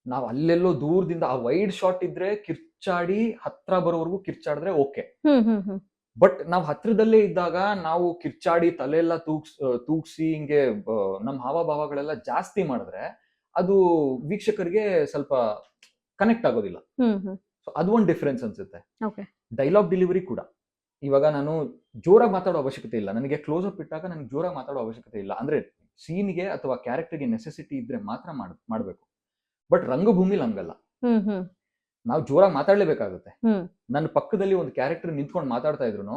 ನಾವ್ ಅಲ್ಲೆಲ್ಲೋ ದೂರದಿಂದ ಆ ವೈಡ್ ಶಾಟ್ ಇದ್ರೆ ಕಿರ್ಚಾಡಿ ಹತ್ರ ಬರೋವರೆಗೂ ಕಿರ್ಚಾಡಿದ್ರೆ ಓಕೆ. ಬಟ್ ನಾವ್ ಹತ್ರದಲ್ಲೇ ಇದ್ದಾಗ ನಾವು ಕಿರ್ಚಾಡಿ ತಲೆಯೆಲ್ಲ ತೂಗ್ಸಿ ಹಿಂಗೆ ನಮ್ ಹಾವಭಾವಗಳೆಲ್ಲ ಜಾಸ್ತಿ ಮಾಡಿದ್ರೆ ಅದು ವೀಕ್ಷಕರಿಗೆ ಸ್ವಲ್ಪ ಕನೆಕ್ಟ್ ಆಗೋದಿಲ್ಲ. ಸೊ ಅದು ಒಂದು ಡಿಫ್ರೆನ್ಸ್ ಅನ್ಸುತ್ತೆ. ಡೈಲಾಗ್ ಡೆಲಿವರಿ ಕೂಡ ಇವಾಗ ನಾನು ಜೋರಾಗಿ ಮಾತಾಡೋ ಅವಶ್ಯಕತೆ ಇಲ್ಲ, ನನಗೆ ಕ್ಲೋಸ್ ಅಪ್ ಇಟ್ಟಾಗ ನನಗೆ ಜೋರಾಗಿ ಮಾತಾಡೋ ಅವಶ್ಯಕತೆ ಇಲ್ಲ. ಅಂದ್ರೆ ಸೀನ್ಗೆ ಅಥವಾ ಕ್ಯಾರೆಕ್ಟರ್ಗೆ ನೆಸೆಸಿಟಿ ಇದ್ರೆ ಮಾತ್ರ ಮಾಡ್ಬೇಕು. ಬಟ್ ರಂಗಭೂಮಿಲಿ ಹಂಗಲ್ಲ, ನಾವು ಜೋರಾಗಿ ಮಾತಾಡ್ಲೇಬೇಕಾಗುತ್ತೆ. ನನ್ನ ಪಕ್ಕದಲ್ಲಿ ಒಂದು ಕ್ಯಾರೆಕ್ಟರ್ ನಿಂತ್ಕೊಂಡು ಮಾತಾಡ್ತಾ ಇದ್ರು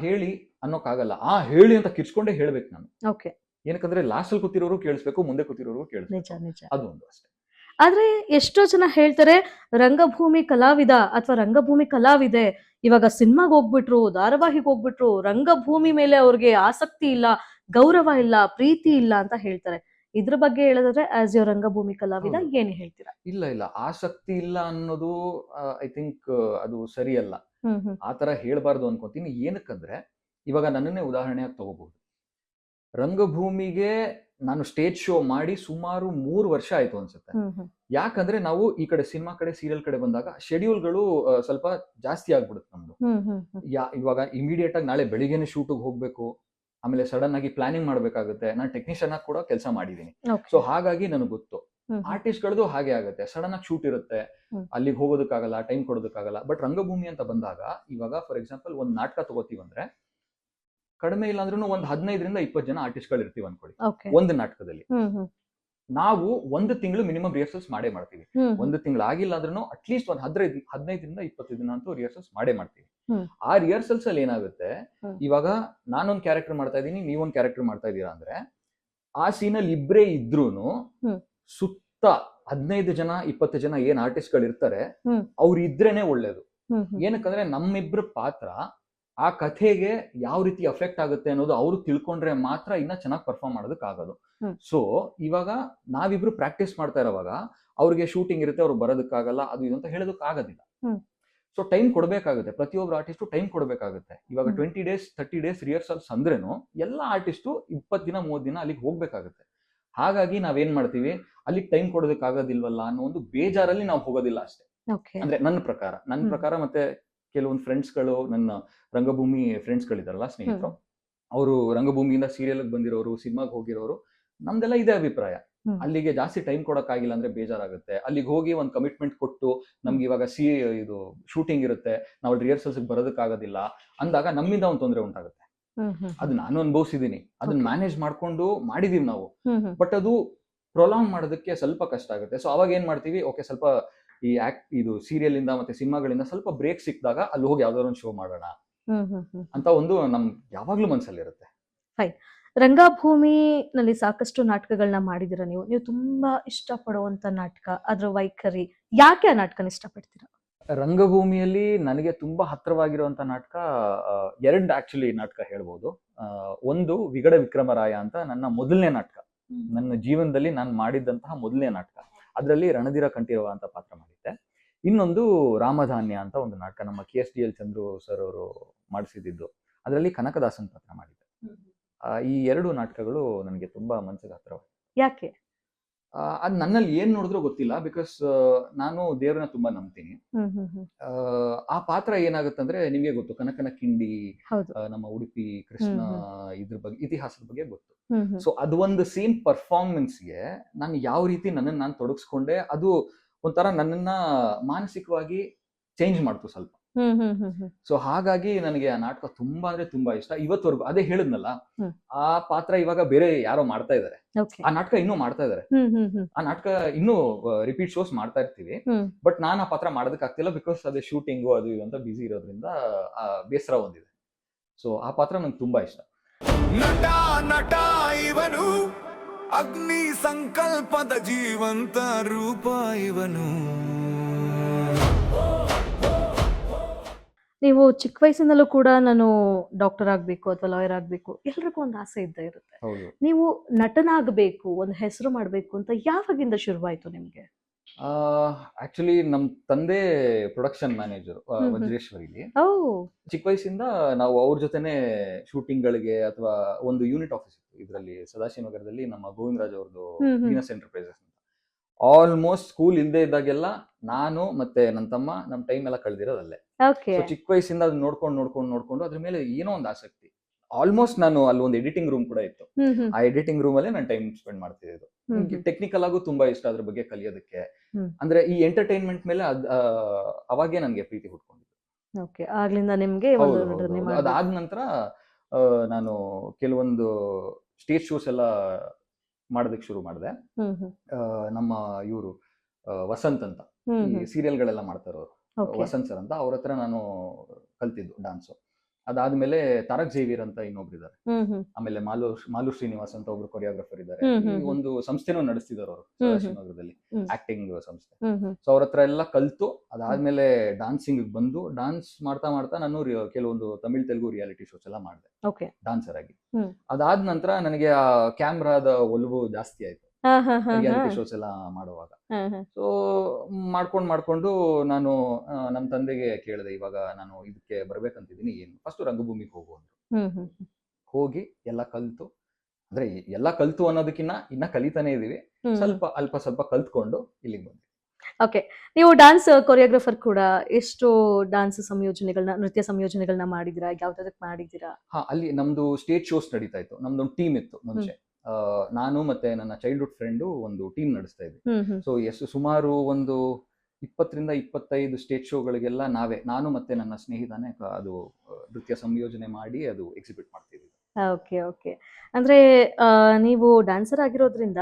ಹೇಳಿ ಅನ್ನೋಕ್ಕಾಗಲ್ಲ. ಹೇಳಿ ಅಂತ ಕಿರ್ಚ್ಕೊಂಡೇ ಹೇಳ್ಬೇಕು ನಾನು. ಏನಕ್ಕಂದ್ರೆ ಲಾಸ್ಟ್ ಅಲ್ಲಿ ಕೂತಿರೋರು ಕೇಳಿಸ್ಬೇಕು, ಮುಂದೆ ಕೂತಿರೋರು ಕೇಳಿಸ್ಬೇಕು, ಅದು ಒಂದು ಅಷ್ಟೇ. ಆದ್ರೆ ಎಷ್ಟೋ ಜನ ಹೇಳ್ತಾರೆ ರಂಗಭೂಮಿ ಕಲಾವಿದ ಅಥವಾ ರಂಗಭೂಮಿ ಕಲಾವಿದೆ ಇವಾಗ ಸಿನಿಮಾಗೆ ಹೋಗ್ಬಿಟ್ರು, ಧಾರಾವಾಹಿಗೆ ಹೋಗ್ಬಿಟ್ರು, ರಂಗಭೂಮಿ ಮೇಲೆ ಅವ್ರಿಗೆ ಆಸಕ್ತಿ ಇಲ್ಲ, ಗೌರವ ಇಲ್ಲ, ಪ್ರೀತಿ ಇಲ್ಲ ಅಂತ ಹೇಳ್ತಾರೆ. ಇದ್ರ ಬಗ್ಗೆ ಹೇಳೋದಾದ್ರೆ ಆಸ್ ಯೋ ರಂಗಭೂಮಿ ಕಲಾವಿದ ಏನ್ ಹೇಳ್ತೀರಾ? ಇಲ್ಲ, ಆಸಕ್ತಿ ಇಲ್ಲ ಅನ್ನೋದು ಐ ಥಿಂಕ್ ಅದು ಸರಿಯಲ್ಲ. ಆತರ ಹೇಳ್ಬಾರ್ದು ಅನ್ಕೊಂತೀನಿ. ಏನಕ್ಕಂದ್ರೆ ಇವಾಗ ನನ್ನನ್ನೇ ಉದಾಹರಣೆಯಾಗಿ ತಗೋಬಹುದು. ರಂಗಭೂಮಿಗೆ ನಾನು ಸ್ಟೇಜ್ ಶೋ ಮಾಡಿ ಸುಮಾರು 3 ವರ್ಷ ಆಯ್ತು ಅನ್ಸುತ್ತೆ. ಯಾಕಂದ್ರೆ ನಾವು ಈ ಕಡೆ ಸಿನಿಮಾ ಕಡೆ ಸೀರಿಯಲ್ ಕಡೆ ಬಂದಾಗ ಶೆಡ್ಯೂಲ್ಗಳು ಸ್ವಲ್ಪ ಜಾಸ್ತಿ ಆಗ್ಬಿಡುತ್ತೆ ನಮ್ದು. ಇವಾಗ ಇಮಿಡಿಯೇಟ್ ಆಗಿ ನಾಳೆ ಬೆಳಿಗ್ಗೆನೆ ಶೂಟಿಗೆ ಹೋಗ್ಬೇಕು, ಆಮೇಲೆ ಸಡನ್ ಆಗಿ ಪ್ಲಾನಿಂಗ್ ಮಾಡ್ಬೇಕಾಗುತ್ತೆ. ನಾನು ಟೆಕ್ನಿಷಿಯನ್ ಆಗಿ ಕೂಡ ಕೆಲಸ ಮಾಡಿದೀನಿ. ಸೊ ಹಾಗಾಗಿ ನನಗೆ ಗೊತ್ತು. ಆರ್ಟಿಸ್ಟ್ ಗಳದು ಹಾಗೆ ಆಗುತ್ತೆ, ಸಡನ್ ಆಗಿ ಶೂಟ್ ಇರುತ್ತೆ, ಅಲ್ಲಿಗೆ ಹೋಗೋದಕ್ಕಾಗಲ್ಲ, ಟೈಮ್ ಕೊಡೋದಕ್ಕಾಗಲ್ಲ. ಬಟ್ ರಂಗಭೂಮಿ ಅಂತ ಬಂದಾಗ ಇವಾಗ ಫಾರ್ ಎಕ್ಸಾಂಪಲ್ ಒಂದ್ ನಾಟಕ ತಗೋತೀವಂದ್ರೆ ಕಡಿಮೆ ಇಲ್ಲ ಅಂದ್ರೂ ಒಂದ್ 15ರಿಂದ 20 ಜನ ಆರ್ಟಿಸ್ಟ್ ಗಳು ಇರ್ತೀವಿ ಅನ್ಕೊಳ್ಳಿ ಒಂದು ನಾಟಕದಲ್ಲಿ. ನಾವು 1 ತಿಂಗಳು ಮಿನಿಮಮ್ ರಿಹರ್ಸಲ್ಸ್ ಮಾಡೇ ಮಾಡ್ತೀವಿ. 1 ತಿಂಗಳು ಆಗಿಲ್ಲ ಅಂದ್ರೂ ಅಟ್ಲೀಸ್ಟ್ ಒಂದ್ 15ರಿಂದ 20 ದಿನ ಅಂತೂ ರಿಹರ್ಸಲ್ಸ್ ಮಾಡೇ ಮಾಡ್ತೀವಿ. ಆ ರಿಹರ್ಸಲ್ಸ್ ಅಲ್ಲಿ ಏನಾಗುತ್ತೆ, ಇವಾಗ ನಾನೊಂದ್ ಕ್ಯಾರೆಕ್ಟರ್ ಮಾಡ್ತಾ ಇದೀನಿ, ನೀವೊಂದ್ ಕ್ಯಾರೆಕ್ಟರ್ ಮಾಡ್ತಾ ಇದೀರಾ ಅಂದ್ರೆ ಆ ಸೀನಲ್ಲಿ ಇಬ್ರೇ ಇದ್ರೂನು ಸುತ್ತ 15 ಜನ 20 ಜನ ಏನ್ ಆರ್ಟಿಸ್ಟ್ ಗಳು ಇರ್ತಾರೆ ಅವ್ರು ಇದ್ರೇನೆ ಒಳ್ಳೇದು. ಏನಕ್ಕಂದ್ರೆ ನಮ್ಮಿಬ್ರ ಪಾತ್ರ ಆ ಕಥೆಗೆ ಯಾವ ರೀತಿ ಅಫೆಕ್ಟ್ ಆಗುತ್ತೆ ಅನ್ನೋದು ಅವ್ರು ತಿಳ್ಕೊಂಡ್ರೆ ಮಾತ್ರ ಇನ್ನ ಚೆನ್ನಾಗಿ ಪರ್ಫಾರ್ಮ್ ಮಾಡೋದಕ್ ಆಗೋದು. ಸೊ ಇವಾಗ ನಾವಿಬ್ರು ಪ್ರಾಕ್ಟೀಸ್ ಮಾಡ್ತಾ ಇರೋವಾಗ ಅವ್ರಿಗೆ ಶೂಟಿಂಗ್ ಇರುತ್ತೆ, ಅವ್ರು ಬರೋದಕ್ಕಾಗಲ್ಲ, ಅದು ಇದು ಅಂತ ಹೇಳೋದಕ್ ಆಗೋದಿಲ್ಲ. ಸೊ ಟೈಮ್ ಕೊಡ್ಬೇಕಾಗುತ್ತೆ, ಪ್ರತಿಯೊಬ್ರು ಆರ್ಟಿಸ್ಟು ಟೈಮ್ ಕೊಡ್ಬೇಕಾಗುತ್ತೆ. ಇವಾಗ 20 days 30 days ರಿಹರ್ಸಲ್ಸ್ ಅಂದ್ರೇನು ಎಲ್ಲ ಆರ್ಟಿಸ್ಟು 20 ದಿನ 30 ದಿನ ಅಲ್ಲಿಗೆ ಹೋಗ್ಬೇಕಾಗುತ್ತೆ. ಹಾಗಾಗಿ ನಾವೇನ್ ಮಾಡ್ತೀವಿ, ಅಲ್ಲಿಗೆ ಟೈಮ್ ಕೊಡೋದಕ್ಕಾಗೋದಿಲ್ವಲ್ಲ ಅನ್ನೋ ಒಂದು ಬೇಜಾರಲ್ಲಿ ನಾವು ಹೋಗೋದಿಲ್ಲ ಅಷ್ಟೇ. ಅಂದ್ರೆ ನನ್ನ ಪ್ರಕಾರ ಮತ್ತೆ ಕೆಲವೊಂದು ಫ್ರೆಂಡ್ಸ್ಗಳು, ನನ್ನ ರಂಗಭೂಮಿ ಫ್ರೆಂಡ್ಸ್ಗಳಿದಾರಲ್ಲ, ಸ್ನೇಹಿತರು, ಅವರು ರಂಗಭೂಮಿಯಿಂದ ಸೀರಿಯಲ್ ಬಂದಿರೋರು, ಸಿನಿಮಾಗೆ ಹೋಗಿರೋರು, ನಮ್ದೆಲ್ಲ ಇದೇ ಅಭಿಪ್ರಾಯ. ಅಲ್ಲಿಗೆ ಜಾಸ್ತಿ ಟೈಮ್ ಕೊಡಕ್ಕಾಗಿಲ್ಲ ಅಂದ್ರೆ ಬೇಜಾರಾಗುತ್ತೆ. ಅಲ್ಲಿಗೆ ಹೋಗಿ ಒಂದು ಕಮಿಟ್ಮೆಂಟ್ ಕೊಟ್ಟು ನಮ್ಗೆ ಇವಾಗ ಇದು ಶೂಟಿಂಗ್ ಇರುತ್ತೆ, ನಾವು ರಿಹರ್ಸಲ್ಸ್ ಬರೋದಕ್ಕಾಗೋದಿಲ್ಲ ಅಂದಾಗ ನಮ್ಮಿಂದ ಒಂದು ತೊಂದರೆ ಉಂಟಾಗುತ್ತೆ. ಅದು ನಾನು ಅನುಭವಿಸಿದೀನಿ, ಅದನ್ನ ಮ್ಯಾನೇಜ್ ಮಾಡ್ಕೊಂಡು ಮಾಡಿದೀವಿ ನಾವು. ಬಟ್ ಅದು ಪ್ರೊಲಾಂಗ್ ಮಾಡೋದಕ್ಕೆ ಸ್ವಲ್ಪ ಕಷ್ಟ ಆಗುತ್ತೆ. ಸೊ ಅವಾಗ ಏನ್ ಮಾಡ್ತೀವಿ, ಓಕೆ ಸ್ವಲ್ಪ ಈ ಇದು ಸೀರಿಯಲ್ ಇಂದ ಮತ್ತೆ ಸಿನಿಮಾಗಳಿಂದ ಸ್ವಲ್ಪ ಬ್ರೇಕ್ ಸಿಕ್ಕಿದಾಗ ಅಲ್ಲಿ ಹೋಗಿ ಯಾವ್ದಾದ್ರು ಒಂದು ಶೋ ಮಾಡೋಣ ಅಂತ ಒಂದು ನಮ್ ಯಾವಾಗ್ಲೂ ಮನ್ಸಲ್ಲಿ ಇರುತ್ತೆ. ರಂಗಭೂಮಿನಲ್ಲಿ ಸಾಕಷ್ಟು ನಾಟಕಗಳನ್ನ ಮಾಡಿದಿರ ನೀವು ತುಂಬಾ ಇಷ್ಟಪಡುವಂತ ನಾಟಕ, ಅದ್ರ ವೈಖರಿ, ಯಾಕೆ ಆ ನಾಟಕನ ಇಷ್ಟಪಡ್ತೀರಾ? ರಂಗಭೂಮಿಯಲ್ಲಿ ನನಗೆ ತುಂಬಾ ಹತ್ರವಾಗಿರುವಂತ ನಾಟಕ 2 ಆಕ್ಚುಲಿ ನಾಟಕ ಹೇಳ್ಬೋದು. ಒಂದು ವಿಗಡ ವಿಕ್ರಮರಾಯ ಅಂತ ನನ್ನ ಮೊದಲನೇ ನಾಟಕ, ನನ್ನ ಜೀವನದಲ್ಲಿ ನಾನು ಮಾಡಿದ್ದಂತಹ ಮೊದಲನೇ ನಾಟಕ. ಅದರಲ್ಲಿ ರಣಧೀರ ಕಂಠೀರವ ಅಂತ ಪಾತ್ರ ಮಾಡಿದ್ದೆ. ಇನ್ನೊಂದು ರಾಮಧಾನ್ಯ ಅಂತ ಒಂದು ನಾಟಕ, ನಮ್ಮ KSDL ಚಂದ್ರು ಸರ್ ಅವರು ಮಾಡಿಸಿದ್ದು. ಅದರಲ್ಲಿ ಕನಕದಾಸನ್ ಪಾತ್ರ ಮಾಡಿದ್ದೆ. ಈ 2 ನಾಟಕಗಳು ನನಗೆ ತುಂಬಾ ಮನಸ್ಸಿಗೆ ಹತ್ತಿರ. ಯಾಕೆ? ಅದ್ ನನ್ನಲ್ಲಿ ಏನ್ ನೋಡಿದ್ರು ಗೊತ್ತಿಲ್ಲ, ಬಿಕಾಸ್ ನಾನು ದೇವ್ರನ್ನ ತುಂಬಾ ನಂಬ್ತೀನಿ. ಆ ಪಾತ್ರ ಏನಾಗುತ್ತಂದ್ರೆ ನಿಮ್ಗೆ ಗೊತ್ತು, ಕನಕನ ಕಿಂಡಿ, ನಮ್ಮ ಉಡುಪಿ ಕೃಷ್ಣ ಇದ್ರ ಬಗ್ಗೆ ಇತಿಹಾಸದ ಬಗ್ಗೆ ಗೊತ್ತು. ಸೊ ಅದು ಒಂದು ಸೇಮ್ ಪರ್ಫಾರ್ಮೆನ್ಸ್ಗೆ ನಾನು ಯಾವ ರೀತಿ ನನ್ನನ್ನು ನಾನು ತೊಡಗಿಸ್ಕೊಂಡೆ, ಅದು ಒಂಥರ ನನ್ನನ್ನ ಮಾನಸಿಕವಾಗಿ ಚೇಂಜ್ ಮಾಡ್ತು ಸ್ವಲ್ಪ. ಸೊ ಹಾಗಾಗಿ ನನಗೆ ಆ ನಾಟಕ ತುಂಬಾ ಅಂದ್ರೆ ತುಂಬಾ ಇಷ್ಟ ಇವತ್ತವರೆಗೂ. ಅದೇ ಹೇಳಿದ್ನಲ್ಲ, ಆ ಪಾತ್ರ ಇವಾಗ ಬೇರೆ ಯಾರೋ ಮಾಡ್ತಾ ಇದಾರೆ, ಆ ನಾಟಕ ಇನ್ನೂ ಮಾಡ್ತಾ ಇದಾರೆ. ಆ ನಾಟಕ ಇನ್ನೂ ರಿಪೀಟ್ ಶೋಸ್ ಮಾಡ್ತಾ ಇರ್ತೀವಿ. ಬಟ್ ನಾನು ಆ ಪಾತ್ರ ಮಾಡೋದಕ್ಕೆ ಆಗ್ತಿಲ್ಲ, ಬಿಕಾಸ್ ಅದೇ ಶೂಟಿಂಗು ಅದು ಇದು ಅಂತ ಬಿಸಿ ಇರೋದ್ರಿಂದ ಬೇಸರ ಹೊಂದಿದೆ. ಸೊ ಆ ಪಾತ್ರ ನಂಗೆ ತುಂಬಾ ಇಷ್ಟ. ನಟ ಇವನು, ಅಗ್ನಿ ಸಂಕಲ್ಪದ ಜೀವಂತ ರೂಪ ಇವನು. ನೀವು ಚಿಕ್ಕ ವಯಸ್ಸಿನಲ್ಲೂ ಕೂಡ ನಾನು ಡಾಕ್ಟರ್ ಆಗ್ಬೇಕು ಅಥವಾ ಲಾಯರ್ ಆಗ್ಬೇಕು, ಎಲ್ರಿಗೂ ಒಂದು ಆಸೆ ಇದ್ದೇ ಇರುತ್ತೆ. ಹೌದು. ನೀವು ನಟನಾಗಬೇಕು, ಒಂದು ಹೆಸರು ಮಾಡ್ಬೇಕು ಅಂತ ಯಾವಾಗಿಂದ ಶುರುವಾಯ್ತು ನಿಮ್ಗೆ? ಆಕ್ಚುಲಿ ನಮ್ ತಂದೆ ಪ್ರೊಡಕ್ಷನ್ ಮ್ಯಾನೇಜರ್ ಹ್ಮ್. ವಜ್ರೇಶ್ವರಿಲಿ. ಓ. ಚಿಕ್ಕ ವಯಸ್ಸಿಂದ ನಾವು ಅವ್ರ ಜೊತೆನೆ ಶೂಟಿಂಗ್ ಗಳಿಗೆ ಅಥವಾ ಒಂದು ಯೂನಿಟ್ ಆಫೀಸ್ ಇತ್ತು ಇದರಲ್ಲಿ ಸದಾಶಿವನಗರದಲ್ಲಿ, ನಮ್ಮ ಗೋವಿಂದರಾಜ್ ಅವ್ರದ್ದು ವೀನಸ್ ಎಂಟರ್ಪ್ರೈಸಸ್ ಅಂತ. ಆಲ್ಮೋಸ್ಟ್ ಸ್ಕೂಲ್ ಇಲ್ಲದೆ ಇದ್ದಾಗೆಲ್ಲ ನಾನು ಮತ್ತೆ ನನ್ನ ತಮ್ಮ ನಮ್ಮ ಟೈಮ್ ಎಲ್ಲ ಕಳೆದಿರೋದಲ್ಲೇ. ಓಕೆ. ಸೊ ಚಿಕ್ಕ ವಯಸ್ಸಿಂದ ಅದನ್ನ ನೋಡ್ಕೊಂಡು ಅದ್ರ ಮೇಲೆ ಏನೋ ಒಂದು ಆಸಕ್ತಿ. ಆಲ್ಮೋಸ್ಟ್ ನಾನು ಅಲ್ಲಿ ಒಂದು ಎಡಿಟಿಂಗ್ ರೂಮ್ ಕೂಡ ಇತ್ತು. ಆ ಎಡಿಟಿಂಗ್ ರೂಮ್ ಅಲ್ಲೇ ನಾನು ಟೈಮ್ ಸ್ಪೆಂಡ್ ಮಾಡ್ತಿದ್ದೆ. ಟೆಕ್ನಿಕಲ್ ಆಗು ತುಂಬಾ ಇಷ್ಟ ಅದ್ರ ಬಗ್ಗೆ ಕಲಿಯೋದಕ್ಕೆ. ಅಂದ್ರೆ ಈ ಎಂಟರ್ಟೈನ್ಮೆಂಟ್ ಮೇಲೆ ಅವಾಗೇ ನನಗೆ ಪ್ರೀತಿ ಹುಟ್ಕೊಂಡಿದ್ದು. ಓಕೆ, ಆಗ್ಲಿಂದ ನಿಮ್ಗೆ ಒಂದು ನಟನೆ ಮಾಡ್ಬೇಕು. ಅದಾದ ನಂತರ ನಾನು ಕೆಲವೊಂದು ಸ್ಟೇಜ್ ಶೋಸ್ ಎಲ್ಲ ಮಾಡೋದಕ್ಕೆ ಶುರು ಮಾಡಿದೆ. ನಮ್ಮ ಇವರು ವಸಂತ್ ಅಂತ ಈ ಸೀರಿಯಲ್ಗಳೆಲ್ಲ ಮಾಡ್ತಾರವ್ರು, Okay. ವಸಂತ್ ಸರ್ ಅಂತ, ಅವ್ರ ಹತ್ರ ನಾನು ಕಲ್ತಿದ್ದು ಡಾನ್ಸು. ಅದಾದ್ಮೇಲೆ ತಾರಕ್ ಜೇವಿಯರ್ ಅಂತ ಇನ್ನೊಬ್ರು ಇದ್ದಾರೆ. ಆಮೇಲೆ ಮಾಲು ಶ್ರೀನಿವಾಸ್ ಅಂತ ಒಬ್ರು ಕೊರಿಯೋಗ್ರಾಫರ್ ಇದ್ದಾರೆ. ಈ ಒಂದು ಸಂಸ್ಥೆನೂ ನಡೆಸ್ತಿದ್ದಾರೆ ಅವರು ಸದಾಶಿವನಗರದಲ್ಲಿ, ಆಕ್ಟಿಂಗ್ ಸಂಸ್ಥೆ. ಸೊ ಅವ್ರ ಹತ್ರ ಎಲ್ಲ ಕಲ್ತು ಅದಾದ್ಮೇಲೆ ಡಾನ್ಸಿಂಗ್ ಬಂದು ಡಾನ್ಸ್ ಮಾಡ್ತಾ ಮಾಡ್ತಾ ನಾನು ಕೆಲವೊಂದು ತಮಿಳ್ ತೆಲುಗು ರಿಯಾಲಿಟಿ ಶೋಸ್ ಎಲ್ಲ ಮಾಡಿದೆ ಓಕೆ. ಡಾನ್ಸರ್ ಆಗಿ. ಅದಾದ ನಂತರ ನನಗೆ ಆ ಕ್ಯಾಮ್ರಾದ ಒಲವು ಜಾಸ್ತಿ ಆಯ್ತು ರಿಯಾಲಿಟಿ ಶೋಸ್ ಎಲ್ಲ ಮಾಡುವಾಗ. ಸೊ ಮಾಡ್ಕೊಂಡು ನಾನು ನಮ್ಮ ತಂದೆಗೆ ಕೇಳಿದೆ, ಇವಾಗ ನಾನು ಇದಕ್ಕೆ ಬರ್ಬೇಕಂತಿದ್ದೀನಿ, ಏನು ಫಸ್ಟ್ ರಂಗಭೂಮಿಗೆ ಹೋಗು ಅಂದ್ರು. ಹೋಗಿ ಎಲ್ಲ ಕಲ್ತು, ಅಂದ್ರೆ ಎಲ್ಲ ಕಲ್ತು ಅನ್ನೋದಕ್ಕಿನ್ನ ಇನ್ನ ಕಲಿತಾನೆ ಇದೀವಿ, ಅಲ್ಪ ಸ್ವಲ್ಪ ಕಲ್ತ್ಕೊಂಡು ಇಲ್ಲಿಗೆ ಬಂದ್ವಿ. ಓಕೆ, ನೀವು ಡಾನ್ಸ್ ಕೊರಿಯೋಗ್ರಾಫರ್ ಕೂಡ. ಎಷ್ಟು ಡಾನ್ಸ್ ಸಂಯೋಜನೆಗಳನ್ನ, ನೃತ್ಯ ಸಂಯೋಜನೆಗಳನ್ನ ಮಾಡಿದಿರಾ? ಯಾವ್ದಕ್ಕೆ ಮಾಡಿದಿರಾ? ಅಲ್ಲಿ ನಮ್ದು ಸ್ಟೇಜ್ ಶೋಸ್ ನಡೀತಾ ಇತ್ತು. ನಮ್ದೊಂದು ಟೀಮ್ ಇತ್ತು ಮುಂಚೆ. ನಾನು ಮತ್ತೆ ನನ್ನ ಚೈಲ್ಡ್ಹುಡ್ ಫ್ರೆಂಡು ಒಂದು ಟೀಮ್ ನಡೆಸ್ತಾ ಇದ್ವಿ. ಸೊ ಸುಮಾರು ಒಂದು 20ರಿಂದ 25 ಸ್ಟೇಜ್ ಶೋಗಳಿಗೆಲ್ಲ ನಾನು ಮತ್ತೆ ನನ್ನ ಸ್ನೇಹಿತನೇ ಅದು ನೃತ್ಯ ಸಂಯೋಜನೆ ಮಾಡಿ ಅದು ಎಕ್ಸಿಬಿಟ್ ಮಾಡ್ತಿದ್ವಿ. Okay okay. ಅಂದ್ರೆ ನೀವು ಡ್ಯಾನ್ಸರ್ ಆಗಿರೋದ್ರಿಂದ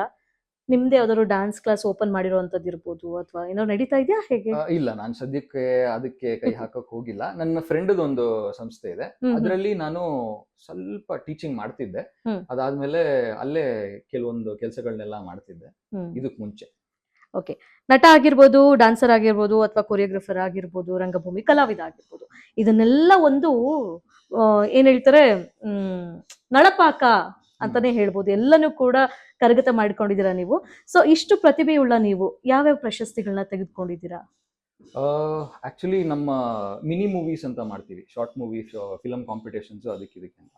ನಿಮ್ದೇ ಯಾವ್ದಾದ್ರು ಡ್ಯಾನ್ಸ್ ಕ್ಲಾಸ್ ಓಪನ್ ಮಾಡಿರೋಂಥದ್ದು ಇರ್ಬೋದು, ಅಥವಾ ಏನೋ ನಡೀತಾ ಇದೆಯಾ, ಹೇಗೆ? ಇಲ್ಲ, ನಾನು ಸದ್ಯಕ್ಕೆ ಅದಕ್ಕೆ ಕೈ ಹಾಕಕ್ ಹೋಗಿಲ್ಲ. ನನ್ನ ಫ್ರೆಂಡ್ ಒಂದು ಸಂಸ್ಥೆ ಇದೆ, ಅದರಲ್ಲಿ ನಾನು ಸ್ವಲ್ಪ ಟೀಚಿಂಗ್ ಮಾಡ್ತಿದ್ದೆ. ಅದಾದ್ಮೇಲೆ ಅಲ್ಲೇ ಕೆಲವೊಂದು ಕೆಲಸಗಳನ್ನೆಲ್ಲ ಮಾಡ್ತಿದ್ದೆ ಇದಕ್ ಮುಂಚೆ. ಓಕೆ, ನಟ ಆಗಿರ್ಬೋದು, ಡಾನ್ಸರ್ ಆಗಿರ್ಬೋದು, ಅಥವಾ ಕೊರಿಯೋಗ್ರಾಫರ್ ಆಗಿರ್ಬೋದು, ರಂಗಭೂಮಿ ಕಲಾವಿದ ಆಗಿರ್ಬೋದು, ಇದನ್ನೆಲ್ಲ ಒಂದು ಏನ್ ಹೇಳ್ತಾರೆ, ನಳಪಾಕ ಅಂತಾನೆ ಹೇಳ್ಬೋದು. ಎಲ್ಲನೂ ಕೂಡ ಕರಗತ ಮಾಡ್ಕೊಂಡಿದ್ದೀರಾ ನೀವು. ಸೊ ಇಷ್ಟು ಪ್ರತಿಭೆಯುಳ್ಳ ನೀವು ಯಾವ್ಯಾವ ಪ್ರಶಸ್ತಿಗಳನ್ನ ತೆಗೆದುಕೊಂಡಿದ್ದೀರಾ? ಆಕ್ಚುಲಿ ನಮ್ಮ ಮಿನಿ ಮೂವೀಸ್ ಅಂತ ಮಾಡ್ತೀವಿ, ಶಾರ್ಟ್ ಮೂವಿ ಫಿಲಂ ಕಾಂಪಿಟೇಷನ್ಸ್, ಅದಕ್ಕೆ ಅಂತ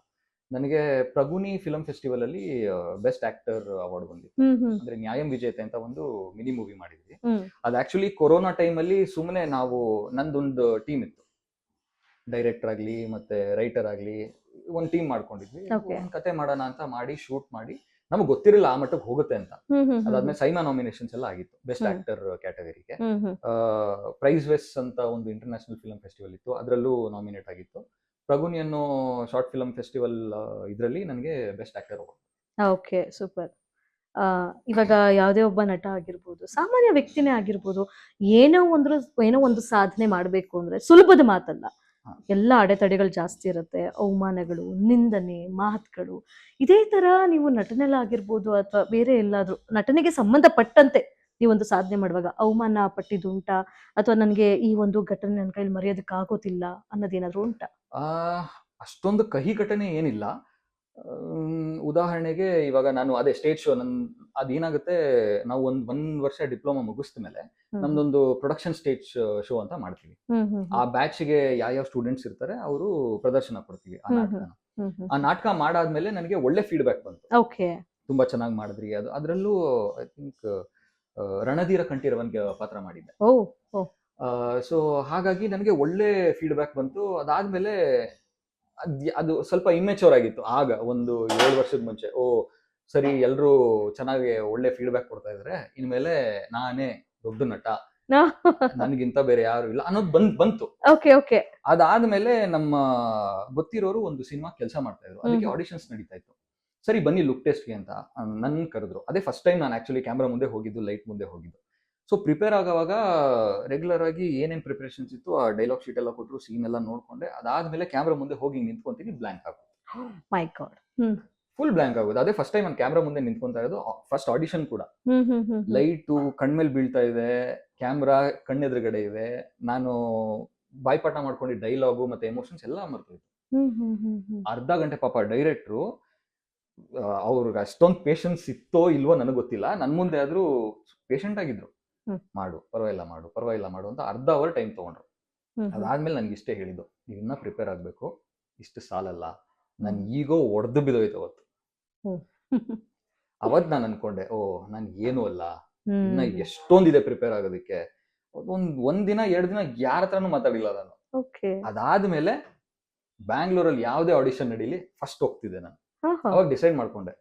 ನನಗೆ ಪ್ರಗುನಿ ಫಿಲಂ ಫೆಸ್ಟಿವಲ್ ಅಲ್ಲಿ ಬೆಸ್ಟ್ ಆಕ್ಟರ್ ಅವಾರ್ಡ್ ಬಂದಿತ್ತು. ಅಂದ್ರೆ ನ್ಯಾಯಂ ವಿಜೇತೆ ಅಂತ ಒಂದು ಮಿನಿ ಮೂವಿ ಮಾಡಿದ್ವಿ. ಅದು ಆಕ್ಚುಲಿ ಕೊರೋನಾ ಟೈಮ್ ಅಲ್ಲಿ ಸುಮ್ಮನೆ ನಾವು, ನಂದೊಂದು ಟೀಮ್ ಇತ್ತು, ಡೈರೆಕ್ಟರ್ ಆಗ್ಲಿ ಮತ್ತೆ ರೈಟರ್ ಆಗ್ಲಿ ಒಂದು ಟೀಮ್ ಮಾಡ್ಕೊಂಡಿದ್ವಿ. ಒಂದ್ ಕತೆ ಮಾಡೋಣ ಅಂತ ಮಾಡಿ ಶೂಟ್ ಮಾಡಿ, ನಮ್ಗೆ ಗೊತ್ತಿರಲಿಲ್ಲ ಆ ಮಟ್ಟಕ್ಕೆ ಹೋಗುತ್ತೆ ಅಂತ. ಅದಾದ್ಮೇಲೆ ಸೈಮಾ ನಾಮಿನೇಷನ್ಸ್ ಎಲ್ಲ ಆಗಿತ್ತು ಬೆಸ್ಟ್ ಆಕ್ಟರ್ ಕ್ಯಾಟಗರಿಗೆ. ಪ್ರೈಸ್ ವೆಸ್ ಅಂತ ಒಂದು ಇಂಟರ್ನ್ಯಾಷನಲ್ ಫಿಲಂ ಫೆಸ್ಟಿವಲ್ ಇತ್ತು, ಅದರಲ್ಲೂ ನಾಮಿನೇಟ್ ಆಗಿತ್ತು. ಪ್ರಗುನಿ ಅನ್ನೋ ಶಾರ್ಟ್ ಫಿಲಂ ಫೆಸ್ಟಿವಲ್ ಇದರಲ್ಲಿ ನನಗೆ best actor award. Okay, super. ಇವಾಗ ಯಾವುದೇ ಒಬ್ಬ ನಟ ಆಗಿರ್ಬೋದು, ಸಾಮಾನ್ಯ ವ್ಯಕ್ತಿನೇ ಆಗಿರ್ಬೋದು, ಏನೋ ಒಂದು ಸಾಧನೆ ಮಾಡಬೇಕು ಅಂದ್ರೆ ಸುಲಭದ ಮಾತಲ್ಲ. ಎಲ್ಲ ಅಡೆತಡೆಗಳು ಜಾಸ್ತಿ ಇರುತ್ತೆ, ಅವಮಾನಗಳು, ನಿಂದನೆ, ಮಾತುಗಳು. ಇದೇ ತರ ನೀವು ನಟನೆಲ್ಲ ಆಗಿರ್ಬೋದು ಅಥವಾ ಬೇರೆ ಎಲ್ಲಾದ್ರೂ ನಟನೆಗೆ ಸಂಬಂಧಪಟ್ಟಂತೆ ನೀವೊಂದು ಸಾಧನೆ ಮಾಡುವಾಗ ಅವಮಾನ ಪಟ್ಟಿದ್ದುಂಟಾ, ಅಥವಾ ನನಗೆ ಈ ಒಂದು ಘಟನೆ ನನ್ನ ಕೈಲಿ ಮರೆಯೋದಕ್ಕೆ ಆಗೋದಿಲ್ಲ ಅನ್ನೋದೇನಾದ್ರು ಉಂಟಾ? ಅಷ್ಟೊಂದು ಕಹಿ ಘಟನೆ ಏನಿಲ್ಲ. ಉದಾಹರಣೆಗೆ ಇವಾಗ ನಾನು ಅದೇ ಸ್ಟೇಜ್ ಶೋ, ಅದೇನಾಗುತ್ತೆ, ನಾವು ಒಂದ್ ವರ್ಷ ಡಿಪ್ಲೊಮಾ ಮುಗಿಸಿದ ಮೇಲೆ ನಮ್ದೊಂದು ಪ್ರೊಡಕ್ಷನ್ ಸ್ಟೇಜ್ ಶೋ ಅಂತ ಮಾಡ್ತೀವಿ. ಆ ಬ್ಯಾಚ್ಗೆ ಯಾವ ಸ್ಟೂಡೆಂಟ್ಸ್ ಇರ್ತಾರೆ ಅವರು ಪ್ರದರ್ಶನ ಕೊಡ್ತೀವಿ ಆ ನಾಟಕನ. ಆ ನಾಟಕ ಮಾಡಾದ್ಮೇಲೆ ನನಗೆ ಒಳ್ಳೆ ಫೀಡ್ಬ್ಯಾಕ್ ಬಂತು. ಓಕೆ, ತುಂಬಾ ಚೆನ್ನಾಗಿ ಮಾಡಿದ್ರಿ. ಅದರಲ್ಲೂ ಐ ಥಿಂಕ್ ರಣಧೀರ ಕಂಠೀರವನ್ಗೆ ಪಾತ್ರ ಮಾಡಿದ್ದೆ. ಸೊ ಹಾಗಾಗಿ ನನಗೆ ಒಳ್ಳೆ ಫೀಡ್ಬ್ಯಾಕ್ ಬಂತು. ಅದಾದ್ಮೇಲೆ ಅದು ಸ್ವಲ್ಪ ಇಮ್ಮೆಚೂರ್ ಆಗಿತ್ತು ಆಗ, ಒಂದು 7 ವರ್ಷದ ಮುಂಚೆ. ಸರಿ, ಎಲ್ರು ಚೆನ್ನಾಗಿ ಒಳ್ಳೆ ಫೀಡ್ಬ್ಯಾಕ್ ಕೊಡ್ತಾ ಇದಾರೆ, ಇನ್ಮೇಲೆ ನಾನೇ ದೊಡ್ಡ ನಟ, ನನ್ಗಿಂತ ಬೇರೆ ಯಾರು ಇಲ್ಲ ಅನ್ನೋದು ಬಂತು. ಅದಾದ್ಮೇಲೆ ನಮ್ಮ ಗೊತ್ತಿರೋರು ಒಂದು ಸಿನಿಮಾ ಕೆಲಸ ಮಾಡ್ತಾ ಇದ್ರು, ಅದಕ್ಕೆ ಆಡಿಷನ್ಸ್ ನಡೀತಾ ಇತ್ತು. ಸರಿ ಬನ್ನಿ ಲುಕ್ ಟೆಸ್ಟ್ಗೆ ಅಂತ ನನ್ ಕರೆದ್ರು. ಅದೇ ಫಸ್ಟ್ ಟೈಮ್ ನಾನು ಆಕ್ಚುಲಿ ಕ್ಯಾಮ್ರಾ ಮುಂದೆ ಹೋಗಿದ್ದು, ಲೈಟ್ ಮುಂದೆ ಹೋಗಿದ್ದು. ಸೊ ಪ್ರಿಪೇರ್ ಆಗೋವಾಗ ರೆಗ್ಯುಲರ್ ಆಗಿ ಏನೇನ್ ಪ್ರಿಪರೇಷನ್ಸ್ ಇತ್ತು ಆ ಡೈಲಾಗ್ ಶೀಟ್ ಎಲ್ಲ ಕೊಟ್ಟರು, ಸೀನ್ ಎಲ್ಲ ನೋಡ್ಕೊಂಡೆ. ಅದಾದ್ಮೇಲೆ ಕ್ಯಾಮ್ರಾ ಮುಂದೆ ಹೋಗಿ ನಿಂತ್ಕೊಂತೀನಿ, ಬ್ಲಾಂಕ್ ಆಗೋದು. ಮೈ ಗಾಡ್, ಫುಲ್ ಬ್ಲಾಂಕ್ ಆಗೋದು. ಅದೇ ಫಸ್ಟ್ ಟೈಮ್ ನಾನು ಕ್ಯಾಮ್ರಾ ಮುಂದೆ ನಿಂತ್ಕೊಂತಾ ಇರೋದು. ಫಸ್ಟ್ ಆಡಿಷನ್ ಕೂಡ ಲೈಟು ಕಣ್ಮೇಲೆ ಬೀಳ್ತಾ ಇದೆ, ಕ್ಯಾಮ್ರಾ ಕಣ್ಣೆದುರುಗಡೆ ಇದೆ, ನಾನು ಬಾಯ್ಪಾಠ ಮಾಡ್ಕೊಂಡು ಡೈಲಾಗು ಮತ್ತೆ ಎಮೋಷನ್ಸ್ ಎಲ್ಲ ಮರ್ತೋಯ್ತು. ಅರ್ಧ ಗಂಟೆ ಪಾಪ ಡೈರೆಕ್ಟ್ರು ಅವ್ರಿಗೆ ಅಷ್ಟೊಂದು ಪೇಷನ್ಸ್ ಇತ್ತೋ ಇಲ್ವೋ ನನಗೆ ಗೊತ್ತಿಲ್ಲ, ನನ್ ಮುಂದೆ ಆದ್ರೂ ಪೇಷಂಟ್ ಆಗಿದ್ರು. ಮಾಡು ಪರವಾಗಿಲ್ಲ ಮಾಡು ಅಂತ ಅರ್ಧ ಅವರ್ ಟೈಮ್ ತಗೊಂಡ್ರು. ಅದಾದ್ಮೇಲೆ ನನ್ಗೆ ಇಷ್ಟೇ ಹೇಳಿದ್ದು, ನೀವು ಇನ್ನ ಪ್ರಿಪೇರ್ ಆಗ್ಬೇಕು, ಇಷ್ಟು ಸಾಲಲ್ಲ. ನನ್ ಈಗೋ ಒಡೆದು ಬಿದ್ದೋಯ್ತು ಅವತ್ತು. ಅವತ್ ನಾನು ಅನ್ಕೊಂಡೆ, ಓ ನನ್ ಏನು ಅಲ್ಲ, ಇನ್ನ ಎಷ್ಟೊಂದಿದೆ ಪ್ರಿಪೇರ್ ಆಗೋದಕ್ಕೆ. ಒಂದ್ ದಿನ 2 ದಿನ ಯಾರ ಹತ್ರನೂ ಮಾತಾಡಿಲ್ಲ ನಾನು. ಅದಾದ್ಮೇಲೆ ಬ್ಯಾಂಗ್ಳೂರಲ್ಲಿ ಯಾವ್ದೇ ಆಡಿಷನ್ ನಡೀಲಿ ಫಸ್ಟ್ ಹೋಗ್ತಿದ್ದೆ ನಾನು. ಅವಾಗ ಡಿಸೈಡ್ ಮಾಡ್ಕೊಂಡೆ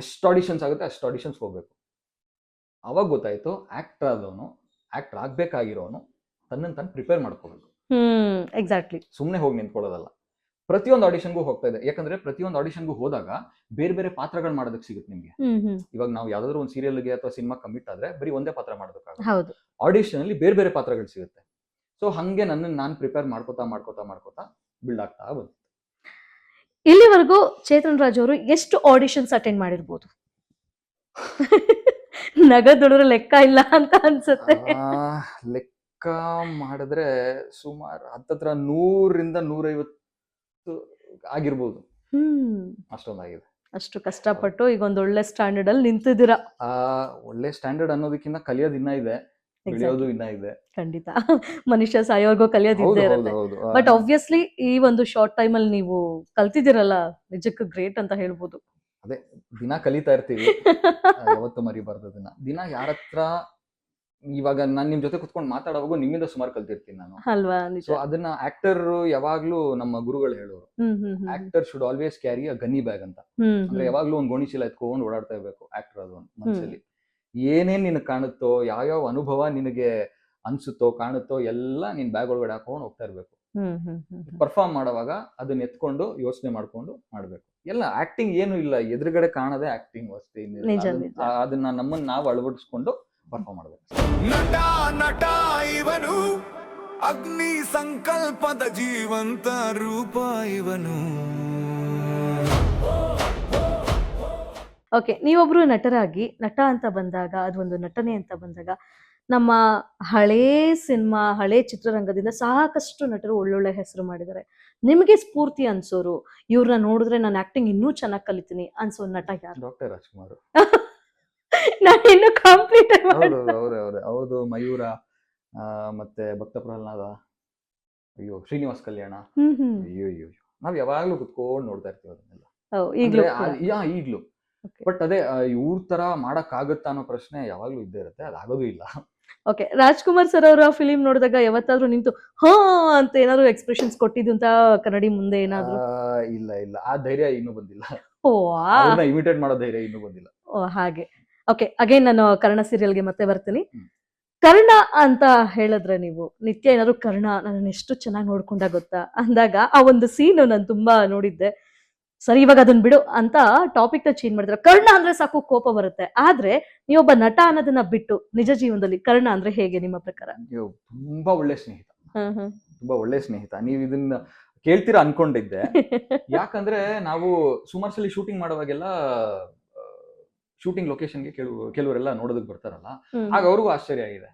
ಎಷ್ಟು ಆಡಿಷನ್ಸ್ ಆಗುತ್ತೆ ಅಷ್ಟು ಆಡಿಷನ್ಸ್ ಹೋಗ್ಬೇಕು. ಅವಾಗ ಗೊತ್ತಾಯ್ತು ಆಕ್ಟರ್ ಆಗ್ಬೇಕಾಗಿರೋನು ತನ್ನನ್ನು ತಾನು ಪ್ರಿಪೇರ್ ಮಾಡ್ಕೋಬೇಕು. ಎಕ್ಸಾಕ್ಟ್ಲಿ. ಸುಮ್ನೆ ಹೋಗಿ ನಿಂತ್ಕೊಳ್ಳೋದಲ್ಲ. ಪ್ರತಿಯೊಂದು ಆಡಿಷನ್ಗೂ ಹೋಗ್ತಾ ಇದೆ. ಯಾಕಂದ್ರೆ ಪ್ರತಿಯೊಂದು ಆಡಿಷನ್ಗೂ ಹೋದಾಗ ಬೇರೆ ಬೇರೆ ಪಾತ್ರಗಳು ಮಾಡೋದಕ್ಕೆ ಸಿಗುತ್ತೆ ನಿಮ್ಗೆ. ಇವಾಗ ನಾವು ಯಾವ್ದಾದ್ರು ಒಂದು ಸೀರಿಯಲ್ಗೆ ಅಥವಾ ಸಿನಿಮಾ ಕಮಿಟ್ ಆದ್ರೆ ಬರೀ ಒಂದೇ ಪಾತ್ರ ಮಾಡೋದಕ್ಕಾಗುತ್ತೆ. ಆಡಿಷನ್ ಅಲ್ಲಿ ಬೇರೆ ಬೇರೆ ಪಾತ್ರಗಳು ಸಿಗುತ್ತೆ. ಸೊ ಹಂಗೆ ನನ್ನನ್ನು ನಾನು ಪ್ರಿಪೇರ್ ಮಾಡ್ಕೋತಾ ಬಿಲ್ಡ್ ಆಗ್ತಾ ಬಂತು. ಇಲ್ಲಿವರೆಗೂ ಚೇತನ್ ರಾಜ್ ಅವರು ಎಷ್ಟು ಆಡಿಷನ್ಸ್ ಅಟೆಂಡ್ ಮಾಡಿರ್ಬೋದು? ನಗದುಳಿದ್ರೆ ಲೆಕ್ಕ ಇಲ್ಲ ಅಂತ ಅನ್ಸುತ್ತೆ. ಲೆಕ್ಕ ಮಾಡಿದ್ರೆ ಸುಮಾರು 100ರಿಂದ 150 ಆಗಿರ್ಬೋದು. ಅಷ್ಟೊಂದಾಗಿದೆ. ಅಷ್ಟು ಕಷ್ಟಪಟ್ಟು ಈಗ ಒಂದು ಒಳ್ಳೆ ಸ್ಟ್ಯಾಂಡರ್ಡ್ ಅಲ್ಲಿ ನಿಂತಿದ್ದೀರಾ. ಒಳ್ಳೆ ಸ್ಟ್ಯಾಂಡರ್ಡ್ ಅನ್ನೋದಕ್ಕಿಂತ ಕಲಿಯೋದು ಇನ್ನ ಇದೆ, ಬೆಳೆಯೋದು ಇನ್ನ ಇದೆ. ಖಂಡಿತ ಮನುಷ್ಯ ಸಾಯೋರ್ಗೋ ಕಲಿಯೋದು ಇದ್ದೇ ಇರುತ್ತೆ. ಬಟ್ ಆಬ್ವಿಯಸ್ಲಿ ಈ ಒಂದು ಶಾರ್ಟ್ ಟೈಮ್ ಅಲ್ಲಿ ನೀವು ಕಲ್ತಿದ್ದೀರಲ್ಲ, ನಿಜಕ್ಕೂ ಗ್ರೇಟ್ ಅಂತ ಹೇಳ್ಬೋದು. ಅದೇ ದಿನ ಕಲಿತಾ ಇರ್ತೀವಿ, ಯಾವತ್ತು ಮರಿಬಾರ್ದು ಅದನ್ನ. ದಿನ ಯಾರ ಹತ್ರ ಇವಾಗ ನಾನ್ ನಿಮ್ ಜೊತೆ ಕುತ್ಕೊಂಡು ಮಾತಾಡುವಾಗ ನಿಮ್ಮಿಂದ ಸುಮಾರು ಕಲ್ತಿರ್ತೀನಿ ನಾನು ಅಲ್ವಾ. ಸೊ ಅದನ್ನ ಆಕ್ಟರ್ ಯಾವಾಗ್ಲೂ ನಮ್ಮ ಗುರುಗಳು ಹೇಳೋರು, actor should always carry a gunny bag ಅಂತ. ಅಂದ್ರೆ ಯಾವಾಗ್ಲೂ ಒಂದ್ ಗೋಣಿ ಚೀಲ ಎತ್ಕೊಂಡು ಓಡಾಡ್ತಾ ಇರ್ಬೇಕು ಆಕ್ಟರ್. ಅದು ಮನಸ್ಸಲ್ಲಿ ಏನೇನ್ ನಿನಗೆ ಕಾಣುತ್ತೋ, ಯಾವ್ಯಾವ ಅನುಭವ ನಿನಗೆ ಅನ್ಸುತ್ತೋ ಕಾಣುತ್ತೋ ಎಲ್ಲ ನೀನ್ ಬ್ಯಾಗ್ ಒಳಗಡೆ ಹಾಕೊಂಡು ಹೋಗ್ತಾ ಇರ್ಬೇಕು. ಪರ್ಫಾರ್ಮ್ ಮಾಡುವಾಗ ಅದನ್ನ ಎತ್ಕೊಂಡು ಯೋಚನೆ ಮಾಡ್ಕೊಂಡು ಮಾಡ್ಬೇಕು. ಎಲ್ಲ ಆಕ್ಟಿಂಗ್ ಏನು ಇಲ್ಲ, ಎದುರುಗಡೆ ಕಾಣದೆ ಆಕ್ಟಿಂಗ್ ಅಷ್ಟೇ. ಅದನ್ನ ನಮ್ಮನ್ನ ನಾವು ಅಳವಡಿಸ್ಕೊಂಡು ಪರ್ಫಾರ್ಮ್ ಮಾಡ್ಬೇಕು. ನಟ ಇವನು ಅಗ್ನಿ ಸಂಕಲ್ಪದ ಜೀವಂತ ರೂಪ ಇವನು. ಓಕೆ, ನೀವೊಬ್ರು ನಟರಾಗಿ ನಟ ಅಂತ ಬಂದಾಗ, ಅದೊಂದು ನಟನೆ ಅಂತ ಬಂದಾಗ, ನಮ್ಮ ಹಳೇ ಸಿನಿಮಾ ಹಳೇ ಚಿತ್ರರಂಗದಿಂದ ಸಾಕಷ್ಟು ನಟರು ಒಳ್ಳೊಳ್ಳೆ ಹೆಸರು ಮಾಡಿದ್ದಾರೆ. ನಿಮಗೆ ಸ್ಫೂರ್ತಿ ಅನ್ಸೋರು, ಇವ್ರನ್ನ ನೋಡಿದ್ರೆ ನಾನು ಆಕ್ಟಿಂಗ್ ಇನ್ನೂ ಚೆನ್ನಾಗಿ ಕಲಿತೀನಿ ಅನ್ಸೋ ನಟ ಯಾರು? ಡಾಕ್ಟರ್ ರಾಜ್ಕುಮಾರ್. ನಾನು ಇನ್ನು ಕಂಪ್ಲೀಟ್ ಹೌದು. ಮಯೂರ, ಮತ್ತೆ ಭಕ್ತ ಪ್ರಹ್ಲಾದ, ಅಯ್ಯೋ ಶ್ರೀನಿವಾಸ್ ಕಲ್ಯಾಣ, ಅಯ್ಯೋ ನಾವ್ ಯಾವಾಗ್ಲೂ ಕುತ್ಕೊಂಡು ನೋಡ್ತಾ ಇರ್ತೀವಿ ಅದನ್ನೆಲ್ಲ ಈಗ್ಲೂ. ಬಟ್ ಅದೇ ಇವ್ರ ತರ ಮಾಡಕ್ ಆಗುತ್ತಾ ಅನ್ನೋ ಪ್ರಶ್ನೆ ಯಾವಾಗ್ಲೂ ಇದ್ದೇ ಇರುತ್ತೆ, ಅದಾಗೋದು ಇಲ್ಲ. ಓಕೆ, ರಾಜ್ಕುಮಾರ್ ಸರ್ ಅವರ ಫಿಲಿಂ ನೋಡಿದಾಗ ಯಾವತ್ತಾದ್ರೂ ನಿಂತು ಹಾ ಅಂತ ಏನಾದ್ರು ಎಕ್ಸ್ಪ್ರೆಷನ್ಸ್ ಕೊಟ್ಟಿದ್ದು ಅಂತ ಕನ್ನಡಿ ಮುಂದೆ ಏನಾದ್ರು? ಇಲ್ಲ, ಆ ಧೈರ್ಯ ಇನ್ನೂ ಬಂದಿಲ್ಲ. ಇಮಿಟೇಟ್ ಮಾಡೋ ಧೈರ್ಯ ಇನ್ನೂ ಬಂದಿಲ್ಲ. ಹಾಗೆ. ಓಕೆ, ಅಗೇನ್ ನಾನು ಕರ್ಣ ಸೀರಿಯಲ್ಗೆ ಮತ್ತೆ ಬರ್ತೀನಿ. ಕರ್ಣ ಅಂತ ಹೇಳಿದ್ರೆ ನೀವು ನಿತ್ಯ ಏನಾದ್ರು ಕರ್ಣ ನನ್ನ ಎಷ್ಟು ಚೆನ್ನಾಗಿ ನೋಡ್ಕೊಂಡ ಗೊತ್ತಾ ಅಂದಾಗ ಆ ಒಂದು ಸೀನ್ ನಾನು ತುಂಬಾ ನೋಡಿದ್ದೆ. ಸರಿ, ಇವಾಗ ಅದನ್ನ ಬಿಡು ಅಂತ ಟಾಪಿಕ್ ನ ಚೇಂಜ್ ಮಾಡಿದ್ರೆ, ಕರ್ಣ ಅಂದ್ರೆ ಸಾಕು ಕೋಪ ಬರುತ್ತೆ. ಆದ್ರೆ ನೀವೊಬ್ಬ ನಟ ಅನ್ನೋದನ್ನ ಬಿಟ್ಟು ನಿಜ ಜೀವನದಲ್ಲಿ ಕರ್ಣ ಅಂದ್ರೆ ಹೇಗೆ ನಿಮ್ಮ ಪ್ರಕಾರ? ತುಂಬಾ ಒಳ್ಳೆ ಸ್ನೇಹಿತ. ನೀವು ಇದನ್ನ ಕೇಳ್ತೀರಾ ಅನ್ಕೊಂಡಿದ್ದೆ. ಯಾಕಂದ್ರೆ ನಾವು ಸುಮಾರು ಸಲ ಶೂಟಿಂಗ್ ಮಾಡುವಾಗೆಲ್ಲ ಶೂಟಿಂಗ್ ಲೊಕೇಶನ್ಗೆ ಕೆಲವರೆಲ್ಲ ನೋಡೋದಕ್ಕೆ ಬರ್ತಾರಲ್ಲ, ಆಗ ಅವ್ರಿಗೂ ಆಶ್ಚರ್ಯ ಆಗಿದೆ.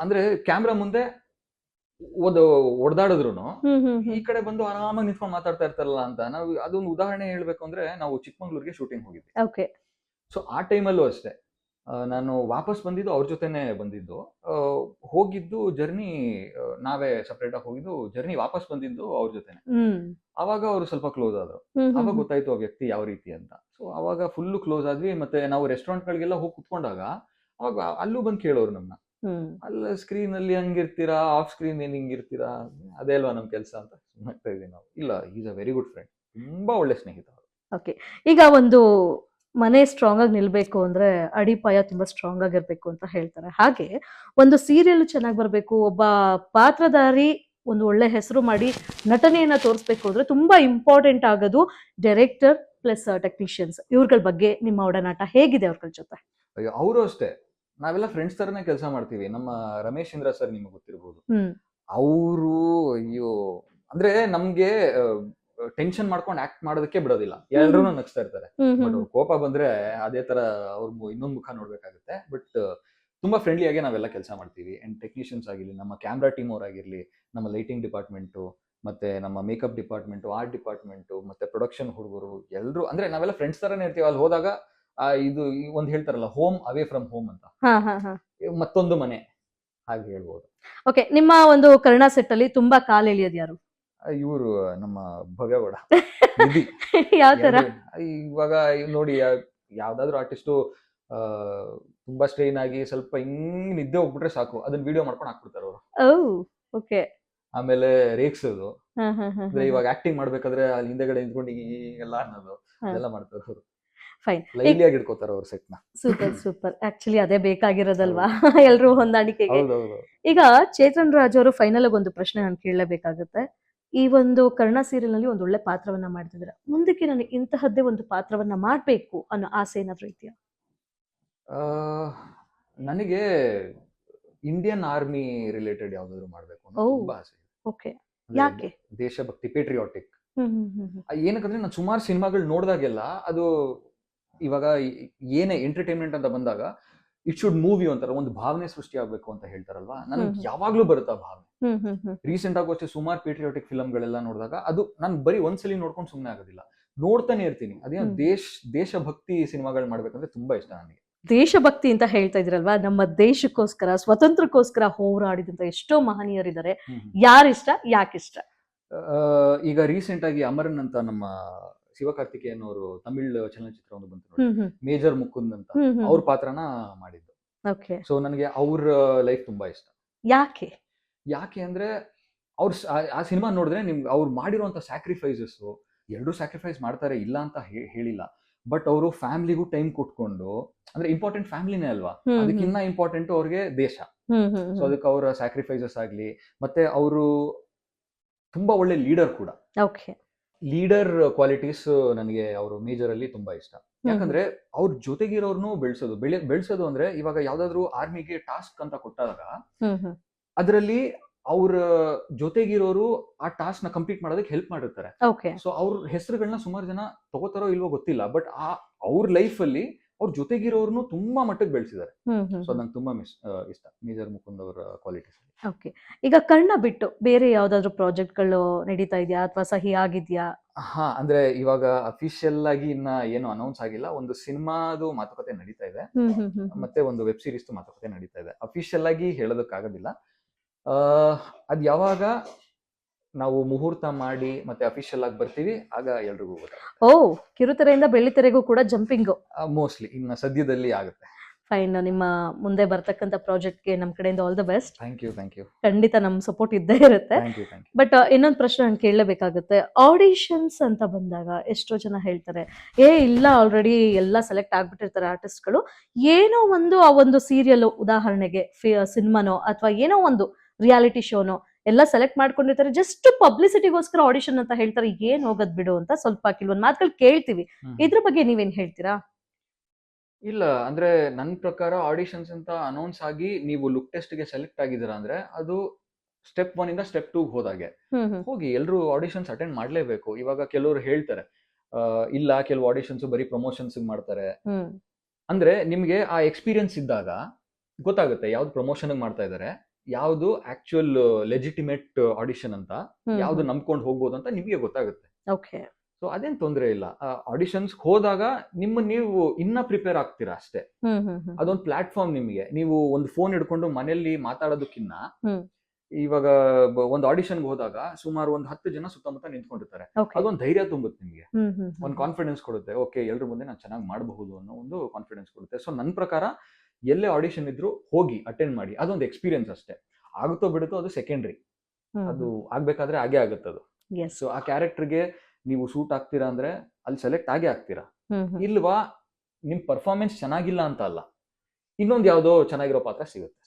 ಅಂದ್ರೆ ಕ್ಯಾಮ್ರಾ ಮುಂದೆ ಒಡ್ದಾಡಿದ್ರು ಈ ಕಡೆ ಬಂದು ಆರಾಮಾಗಿ ನಿಂತ್ಕೊಂಡು ಮಾತಾಡ್ತಾ ಇರ್ತಾರಲ್ಲ ಅಂತ. ನಾವು ಅದೊಂದು ಉದಾಹರಣೆ ಹೇಳ್ಬೇಕು ಅಂದ್ರೆ, ನಾವು ಚಿಕ್ಕಮಂಗ್ಳೂರ್ಗೆ ಶೂಟಿಂಗ್ ಹೋಗಿದ್ವಿ. ಸೊ ಆ ಟೈಮಲ್ಲೂ ಅಷ್ಟೇ ನಾನು ವಾಪಸ್ ಬಂದಿದ್ದು ಅವ್ರ ಜೊತೆನೆ ಬಂದಿದ್ದು. ಹೋಗಿದ್ದು ಜರ್ನಿ ನಾವೇ ಸಪರೇಟ್ ಆಗಿ ಹೋಗಿದ್ದು, ಜರ್ನಿ ವಾಪಸ್ ಬಂದಿದ್ದು ಅವ್ರ ಜೊತೆನೆ. ಅವಾಗ ಅವರು ಸ್ವಲ್ಪ ಕ್ಲೋಸ್ ಆದ್ರು. ಅವಾಗ ಗೊತ್ತಾಯ್ತು ಆ ವ್ಯಕ್ತಿ ಯಾವ ರೀತಿ ಅಂತ. ಸೊ ಅವಾಗ ಫುಲ್ ಕ್ಲೋಸ್ ಆದ್ವಿ. ಮತ್ತೆ ನಾವು ರೆಸ್ಟೋರೆಂಟ್ ಗಳಿಗೆಲ್ಲ ಹೋಗಿ ಕುತ್ಕೊಂಡಾಗ ಅವಾಗ ಅಲ್ಲೂ ಬಂದು ಕೇಳೋರು ನಮ್ನ, ಅಲ್ಲ ಸ್ಕ್ರೀನ್ ಅಲ್ಲಿ ಹಂಗಿರ್ತೀರಾ, ಆಫ್ ಸ್ಕ್ರೀನ್ ಏನ್ ಹಿಂಗಿರ್ತೀರಾ, ಅದೇ ಅಲ್ವಾ ನಮ್ ಕೆಲಸ ಅಂತ ಮಾಡ್ತಾ ಇದೀವಿ ನಾವು. ಇಲ್ಲ, is a very good friend, ತುಂಬಾ ಒಳ್ಳೆ ಸ್ನೇಹಿತ. ಓಕೆ, ಈಗ ಒಂದು ಮನೆ ಸ್ಟ್ರಾಂಗ್ ಆಗಿ ನಿಲ್ಬೇಕು ಅಂದ್ರೆ ಅಡಿಪಾಯ ತುಂಬಾ ಸ್ಟ್ರಾಂಗ್ ಆಗಿರ್ಬೇಕು ಅಂತ ಹೇಳ್ತಾರೆ. ಹಾಗೆ ಒಂದು ಸೀರಿಯಲ್ ಚೆನ್ನಾಗಿ ಬರ್ಬೇಕು, ಒಬ್ಬ ಪಾತ್ರಧಾರಿ ಒಂದು ಒಳ್ಳೆ ಹೆಸರು ಮಾಡಿ ನಟನೆಯನ್ನ ತೋರಿಸ್ಬೇಕು ಅಂದ್ರೆ ತುಂಬಾ ಇಂಪಾರ್ಟೆಂಟ್ ಆಗೋದು ಡೈರೆಕ್ಟರ್ ಪ್ಲಸ್ ಟೆಕ್ನಿಷಿಯನ್ಸ್. ಇವ್ರಗಳ ಬಗ್ಗೆ ನಿಮ್ಮ ಒಡನಾಟ ಹೇಗಿದೆ ಅವ್ರ ಜೊತೆ? ಅವರು ಅಷ್ಟೇ, ನಾವೆಲ್ಲ ಫ್ರೆಂಡ್ಸ್ ತರನೇ ಕೆಲಸ ಮಾಡ್ತೀವಿ. ನಮ್ಮ ರಮೇಶ್ ಇಂದ್ರ ಸರ್ ನಿಮಗೆ ಗೊತ್ತಿರಬಹುದು. ಅವರು ಅಯ್ಯೋ ಅಂದ್ರೆ ನಮ್ಗೆ ಟೆನ್ಷನ್ ಮಾಡ್ಕೊಂಡು ಆಕ್ಟ್ ಮಾಡೋದಕ್ಕೆ ಬಿಡೋದಿಲ್ಲ, ಎಲ್ರೂ ನಗಿಸ್ತಾ ಇರ್ತಾರೆ. ಬಟ್ ಅವ್ರ ಕೋಪ ಬಂದ್ರೆ ಅದೇ ತರ ಅವ್ರ ಇನ್ನೊಂದು ಮುಖ ನೋಡ್ಬೇಕಾಗುತ್ತೆ. ಬಟ್ ತುಂಬಾ ಫ್ರೆಂಡ್ಲಿಯಾಗಿ ನಾವೆಲ್ಲ ಕೆಲಸ ಮಾಡ್ತೀವಿ. ಅಂಡ್ ಟೆಕ್ನಿಷಿಯನ್ಸ್ ಆಗಿರ್ಲಿ, ನಮ್ಮ ಕ್ಯಾಮ್ರಾ ಟೀಮ್ ಅವರಾಗಿರ್ಲಿ, ನಮ್ಮ ಲೈಟಿಂಗ್ ಡಿಪಾರ್ಟ್ಮೆಂಟು, ಮತ್ತೆ ನಮ್ಮ ಮೇಕಪ್ ಡಿಪಾರ್ಟ್ಮೆಂಟು, ಆರ್ಟ್ ಡಿಪಾರ್ಟ್ಮೆಂಟು, ಮತ್ತೆ ಪ್ರೊಡಕ್ಷನ್ ಹುಡುಗರು ಎಲ್ಲರೂ, ಅಂದ್ರೆ ನಾವೆಲ್ಲ ಫ್ರೆಂಡ್ಸ್ ತರನೇ ಇರ್ತೀವಿ. ಅಲ್ಲಿ ಹೋದಾಗ ಇದು ಒಂದು ಹೇಳ್ತಾರಲ್ಲ, ಹೋಮ್ ಅವೇ ಫ್ರಮ್ ಹೋಮ್ ಅಂತ, ಮತ್ತೊಂದು ಮನೆ ಹಾಗೆ ಹೇಳ್ಬೋದು. ಓಕೆ, ನಿಮ್ಮ ಒಂದು ಕರ್ಣ ಸೆಟ್ ಅಲ್ಲಿ ತುಂಬಾ ಕಾಲ್ ಎಳಿಯೋದು ಯಾರು? ಇವರು ನಮ್ಮ ಭವ್ಯಗೌಡ ನಿಧಿ. ಯಾವ ತರ? ಇವಾಗ ನೋಡಿ, ಯಾವ್ದಾದ್ರು ಆರ್ಟಿಸ್ಟು ತುಂಬಾ ಸ್ಟ್ರೈನ್ ಆಗಿ ಸ್ವಲ್ಪ ಹಿಂಗ್ ನಿದ್ದೆ ಹೋಗ್ಬಿಟ್ರೆ ಸಾಕು, ಅದನ್ನ ವಿಡಿಯೋ ಮಾಡ್ಕೊಂಡು ಹಾಕ್ಬಿಡ್ತಾರೆ ಅವರು. ಓಕೆ. ಆಮೇಲೆ ರೇಗ್ಸೋದು, ಅಂದ್ರೆ ಇವಾಗ ಆಕ್ಟಿಂಗ್ ಮಾಡ್ಬೇಕಾದ್ರೆ ಅಲ್ಲಿ ಹಿಂದೆಗಡೆ ನಿಂತ್ಕೊಂಡು ಹೀಗೆಲ್ಲ ಅನ್ನೋದು, ಅದೆಲ್ಲ ಮಾಡ್ತಾರೆ ಅವರು. ಫೈನ್, ಲೈವ್ಲಿ ಆಗಿ ಇಟ್ಕೋತಾರೆ ಅವ್ರ ಸೆಟ್ ನ. Super super. ಆಕ್ಚುಲಿ ಅದೇ ಬೇಕಾಗಿರೋದಲ್ವಾ ಎಲ್ರೂ ಹೊಂದಾಣಿಕೆಗೆ. ಹೌದೌದು. ಈಗ ಚೇತನ್ ರಾಜ್ ಅವರು ಫೈನಲ್ ಆಗಿ ಒಂದು ಪ್ರಶ್ನೆ ನಾನು ಕೇಳಲೇಬೇಕಾಗುತ್ತೆ. ಈ ಒಂದು ಕರ್ಣ ಸೀರಿಯಲ್ ನಲ್ಲಿ ಒಂದು ಒಳ್ಳೆ ಪಾತ್ರವನ್ನ ಮಾಡ್ತಿದ್ದೀರಾ, ಮುಂದಕ್ಕೆ ನನಗೆ ಇಂತಹದ್ದೇ ಒಂದು ಪಾತ್ರವನ್ನ ಮಾಡ್ಬೇಕು ಅನ್ನೋ ಆಸೆ ಏನಾದ್ರು ಇದೆಯಾ? ನನಗೆ ಇಂಡಿಯನ್ ಆರ್ಮಿ ರಿಲೇಟೆಡ್ ಯಾವ್ದಾದ್ರು ಮಾಡ್ಬೇಕು ಅಂತ ತುಂಬಾ ಆಸೆ ಇದೆ. ಓಕೆ, ಅಂದ್ರೆ ಯಾಕೆ? ದೇಶಭಕ್ತಿ, ಪೇಟ್ರಿಯಾಟಿಕ್. ಹ್ಮ್. ಏನಕ್ಕಂದ್ರೆ ನಾನು ಸುಮಾರು ಸಿನಿಮಾಗಳು ನೋಡಿದಾಗೆಲ್ಲ ಅದು ಇವಾಗ ಏನೇ ಎಂಟರ್ಟೈನ್ಮೆಂಟ್ ಅಂತ ಬಂದಾಗ ಇಟ್ ಶುಡ್ ಮೂವ್ ಯು ಅಂತಾರೆ, ಒಂದು ಭಾವನೆ ಸೃಷ್ಟಿ ಆಗ್ಬೇಕು ಅಂತ ಹೇಳ್ತಾರಲ್ವಾ, ನನಗೆ ಯಾವಾಗ್ಲೂ ಬರುತ್ತೆ ಆ ಭಾವನೆ. ರೀಸೆಂಟ್ ಆಗಿ ಅಷ್ಟೇ ಸುಮಾರು ಪೇಟ್ರಿಯಾಟಿಕ್ ಫಿಲಮ್ಗಳೆಲ್ಲ ನೋಡಿದಾಗ ಅದು ನಾನು ಬರೀ ಒಂದ್ಸಲಿ ನೋಡ್ಕೊಂಡು ಸುಮ್ಮನೆ ಆಗೋದಿಲ್ಲ, ನೋಡ್ತಾನೆ ಇರ್ತೀನಿ. ಅದೇನೋ ದೇಶಭಕ್ತಿ ಸಿನಿಮಾಗಳು ಮಾಡ್ಬೇಕಂದ್ರೆ ತುಂಬಾ ಇಷ್ಟ ನನಗೆ. ದೇಶಭಕ್ತಿ ಅಂತ ಹೇಳ್ತಾ ಇದ್ರಲ್ವಾ, ನಮ್ಮ ದೇಶಕ್ಕೋಸ್ಕರ, ಸ್ವತಂತ್ರಕ್ಕೋಸ್ಕರ ಹೋರಾಡಿದಂತ ಎಷ್ಟೋ ಮಹನೀಯರಿದ್ದಾರೆ. ಯಾರಿಷ್ಟ, ಯಾಕಿಷ್ಟ? ಈಗ ರೀಸೆಂಟ್ ಆಗಿ ಅಮರನ್ ಅಂತ ನಮ್ಮ ಶಿವಕಾರ್ತಿಕೇಯನ್ ಅವರು ತಮಿಳ್ ಚಲನಚಿತ್ರ ಒಂದು ಬಂತು ನೋಡಿ, ಮೇಜರ್ ಮುಕುಂದ್ ಅಂತ, ಅವ್ರ ಪಾತ್ರನ ಮಾಡಿದ್ದು. ಸೊ ನನಗೆ ಅವ್ರ ಲೈಫ್ ತುಂಬಾ ಇಷ್ಟ. ಯಾಕೆ ಅಂದ್ರೆ ಅವ್ರ ಆ ಸಿನಿಮಾ ನೋಡಿದ್ರೆ ನಿಮ್ಗೆ ಅವ್ರು ಮಾಡಿರುವಂತ ಸ್ಯಾಕ್ರಿಫೈಸಸ್, ಎಲ್ಲರೂ ಸ್ಯಾಕ್ರಿಫೈಸ್ ಮಾಡ್ತಾರೆ ಇಲ್ಲ ಅಂತ ಹೇಳಿಲ್ಲ, ಬಟ್ ಅವರು ಫ್ಯಾಮಿಲಿಗೂ ಟೈಮ್ ಕೊಟ್ಕೊಂಡು, ಅಂದ್ರೆ ಇಂಪಾರ್ಟೆಂಟ್ ಫ್ಯಾಮಿಲಿನೇ ಅಲ್ವಾ, ಅದಕ್ಕಿನ್ನ ಇಂಪಾರ್ಟೆಂಟ್ ಅವ್ರಿಗೆ ದೇಶ. ಸೊ ಅದಕ್ಕೆ ಅವರ ಸ್ಯಾಕ್ರಿಫೈಸಸ್ ಆಗ್ಲಿ, ಮತ್ತೆ ಅವರು ತುಂಬಾ ಒಳ್ಳೆ ಲೀಡರ್ ಕೂಡ. ಲೀಡರ್ ಕ್ವಾಲಿಟೀಸ್ ನನಗೆ ಅವರು ಮೇಜರ್ ಅಲ್ಲಿ ತುಂಬಾ ಇಷ್ಟ. ಯಾಕಂದ್ರೆ ಅವ್ರ ಜೊತೆಗಿರೋರ್ನು ಬೆಳೆಸೋದು ಅಂದ್ರೆ, ಇವಾಗ ಯಾವ್ದಾದ್ರು ಆರ್ಮಿಗೆ ಟಾಸ್ಕ್ ಅಂತ ಕೊಟ್ಟಾಗ ಅದರಲ್ಲಿ ಅವ್ರ ಜೊತೆಗಿರೋರು ಆ ಟಾಸ್ಕ್ ನ ಕಂಪ್ಲೀಟ್ ಮಾಡೋದಕ್ಕೆ ಹೆಲ್ಪ್ ಮಾಡಿರ್ತಾರೆ. ಸೊ ಅವ್ರ ಹೆಸರುಗಳನ್ನ ಸುಮಾರು ಜನ ತಗೋತಾರೋ ಇಲ್ವೋ ಗೊತ್ತಿಲ್ಲ, ಬಟ್ ಅವ್ರ ಲೈಫ್ ಅಲ್ಲಿ ಅವ್ರ ಜೊತೆಗಿರೋರ್ನು ತುಂಬಾ ಮಟ್ಟಕ್ಕೆ ಬೆಳೆಸಿದ್ದಾರೆ. ಸೊ ನಂಗೆ ತುಂಬಾ ಇಷ್ಟ ಮೇಜರ್ ಮುಕುಂದ್ ಅವರ ಕ್ವಾಲಿಟೀಸ್. ಓಕೆ, ಈಗ ಕರ್ಣ ಬಿಟ್ಟು ಬೇರೆ ಯಾವ್ದಾದ್ರು ಪ್ರಾಜೆಕ್ಟ್ ಗಳು ನಡೀತಾ ಇದೆಯಾ ಅಥವಾ ಸಹಿ ಆಗಿದ್ಯಾ? ಅಂದ್ರೆ ಇವಾಗ ಅಫಿಷಿಯಲ್ ಆಗಿ ಇನ್ನ ಏನು ಅನೌನ್ಸ್ ಆಗಿಲ್ಲ. ಒಂದು ಸಿನಿಮಾದು ಮಾತುಕತೆ ನಡೀತಾ ಇದೆ, ಮತ್ತೆ ಒಂದು ವೆಬ್ ಸೀರೀಸ್ ಮಾತುಕತೆ ನಡೀತಾ ಇದೆ. ಅಫಿಷಿಯಲ್ ಆಗಿ ಹೇಳೋದಕ್ಕಾಗೋದಿಲ್ಲ. ಅದ್ ಯಾವಾಗ ನಾವು ಮುಹೂರ್ತ ಮಾಡಿ ಮತ್ತೆ ಅಫಿಷಿಯಲ್ ಆಗಿ ಬರ್ತೀವಿ ಆಗ ಎಲ್ರಿಗೂ ಗೊತ್ತಾಗುತ್ತೆ. ಕಿರುತೆರೆಯಿಂದ ಬೆಳ್ಳಿತೆರೆಗೂ ಕೂಡ ಜಂಪಿಂಗ್ ಮೋಸ್ಟ್ಲಿ ಇನ್ನ ಸದ್ಯದಲ್ಲಿ ಆಗುತ್ತೆ. ಫೈನ್, ನಿಮ್ಮ ಮುಂದೆ ಬರ್ತಕ್ಕಂಥ ಪ್ರಾಜೆಕ್ಟ್ಗೆ ನಮ್ಮ ಕಡೆಯಿಂದ all the best. Thank you. ಖಂಡಿತ ನಮ್ಮ ಸಪೋರ್ಟ್ ಇದ್ದೇ ಇರುತ್ತೆ. ಬಟ್ ಇನ್ನೊಂದು ಪ್ರಶ್ನೆ ನಾನು ಕೇಳಲೇಬೇಕಾಗುತ್ತೆ. ಆಡಿಷನ್ಸ್ ಅಂತ ಬಂದಾಗ ಎಷ್ಟೋ ಜನ ಹೇಳ್ತಾರೆ, ಇಲ್ಲ ಆಲ್ರೆಡಿ ಎಲ್ಲ ಸೆಲೆಕ್ಟ್ ಆಗ್ಬಿಟ್ಟಿರ್ತಾರೆ ಆರ್ಟಿಸ್ಟ್ಗಳು, ಏನೋ ಒಂದು ಆ ಒಂದು ಸೀರಿಯಲ್, ಉದಾಹರಣೆಗೆ ಸಿನಿಮಾನೋ ಅಥವಾ ಏನೋ ಒಂದು ರಿಯಾಲಿಟಿ ಶೋನೋ ಎಲ್ಲ ಸೆಲೆಕ್ಟ್ ಮಾಡ್ಕೊಂಡಿರ್ತಾರೆ, ಜಸ್ಟ್ ಪಬ್ಲಿಸಿಟಿಗೋಸ್ಕರ ಆಡಿಷನ್ ಅಂತ ಹೇಳ್ತಾರೆ, ಏನ್ ಹೋಗೋದ್ ಬಿಡು ಅಂತ ಸ್ವಲ್ಪ ಕೆಲವೊಂದು ಮಾತುಗಳು ಕೇಳ್ತೀವಿ. ಇದ್ರ ಬಗ್ಗೆ ನೀವೇನ್ ಹೇಳ್ತೀರಾ? ಇಲ್ಲ, ಅಂದ್ರೆ ನನ್ನ ಪ್ರಕಾರ ಆಡಿಷನ್ಸ್ ಅಂತ ಅನೌನ್ಸ್ ಆಗಿ ನೀವು ಲುಕ್ ಟೆಸ್ಟ್ ಗೆ ಸೆಲೆಕ್ಟ್ ಆಗಿದ್ದೀರಾ ಅಂದ್ರೆ ಅದು ಸ್ಟೆಪ್ 1 ಇಂದ ಸ್ಟೆಪ್ 2 ಹೋದಾಗೆ ಹೋಗಿ ಎಲ್ಲರೂ ಆಡಿಷನ್ಸ್ ಅಟೆಂಡ್ ಮಾಡ್ಲೇಬೇಕು. ಇವಾಗ ಕೆಲವರು ಹೇಳ್ತಾರೆ ಇಲ್ಲ ಕೆಲವು ಆಡಿಷನ್ಸ್ ಬರೀ ಪ್ರಮೋಷನ್ಸ್ ಮಾಡ್ತಾರೆ, ಅಂದ್ರೆ ನಿಮ್ಗೆ ಆ ಎಕ್ಸ್ಪೀರಿಯನ್ಸ್ ಇದ್ದಾಗ ಗೊತ್ತಾಗುತ್ತೆ ಯಾವ್ದು ಪ್ರಮೋಷನ್ ಮಾಡ್ತಾ ಇದಾರೆ, ಯಾವ್ದು ಆಕ್ಚುಯಲ್ ಲೆಜಿಟಿಮೇಟ್ ಆಡಿಷನ್ ಅಂತ, ಯಾವ್ದು ನಂಬ್ಕೊಂಡು ಹೋಗ್ಬೋದು ಅಂತ ನಿಮ್ಗೆ ಗೊತ್ತಾಗುತ್ತೆ. ಸೊ ಅದೇನ್ ತೊಂದರೆ ಇಲ್ಲ. ಆಡಿಷನ್ಸ್ ಹೋದಾಗ ನೀವು ಇನ್ನ ಪ್ರಿಪೇರ್ ಆಗ್ತೀರಾ ಅಷ್ಟೇ. ಅದೊಂದು ಪ್ಲಾಟ್ಫಾರ್ಮ್ ನಿಮಗೆ. ನೀವು ಒಂದು ಫೋನ್ ಹಿಡ್ಕೊಂಡು ಮನೆಯಲ್ಲಿ ಮಾತಾಡೋದಕ್ಕಿನ್ನ ಇವಾಗ ಒಂದು ಆಡಿಷನ್ಗೆ ಹೋದಾಗ ಸುಮಾರು ಒಂದು 10 ಜನ ಸುತ್ತಮುತ್ತ ನಿಂತ್ಕೊಂಡಿರ್ತಾರೆ, ಅದೊಂದು ಧೈರ್ಯ ತುಂಬುತ್ತೆ ನಿಮ್ಗೆ, ಒಂದು ಕಾನ್ಫಿಡೆನ್ಸ್ ಕೊಡುತ್ತೆ. ಓಕೆ, ಎಲ್ರ ಮುಂದೆ ನಾನು ಚೆನ್ನಾಗಿ ಮಾಡಬಹುದು ಅನ್ನೋ ಒಂದು ಕಾನ್ಫಿಡೆನ್ಸ್ ಕೊಡುತ್ತೆ. ಸೊ ನನ್ನ ಪ್ರಕಾರ ಎಲ್ಲೇ ಆಡಿಷನ್ ಇದ್ರು ಹೋಗಿ ಅಟೆಂಡ್ ಮಾಡಿ, ಅದೊಂದು ಎಕ್ಸ್ಪೀರಿಯನ್ಸ್ ಅಷ್ಟೇ. ಆಗುತ್ತೋ ಬಿಡುತ್ತೋ ಅದು ಸೆಕೆಂಡ್ರಿ, ಅದು ಆಗ್ಬೇಕಾದ್ರೆ ಆಗೇ ಆಗುತ್ತದು. ಸೊ ಆ ಕ್ಯಾರೆಕ್ಟರ್ಗೆ ನೀವು ಸೂಟ್ ಆಗ್ತೀರಾ ಅಂದ್ರೆ ಅಲ್ಲಿ ಸೆಲೆಕ್ಟ್ ಆಗೇ ಆಗ್ತೀರಾ. ಇಲ್ವಾ ನಿಮ್ ಪರ್ಫಾರ್ಮೆನ್ಸ್ ಚೆನ್ನಾಗಿಲ್ಲ ಅಂತ ಅಲ್ಲ, ಇನ್ನೊಂದು ಯಾವ್ದೋ ಚೆನ್ನಾಗಿರೋ ಪಾತ್ರ ಸಿಗುತ್ತೆ.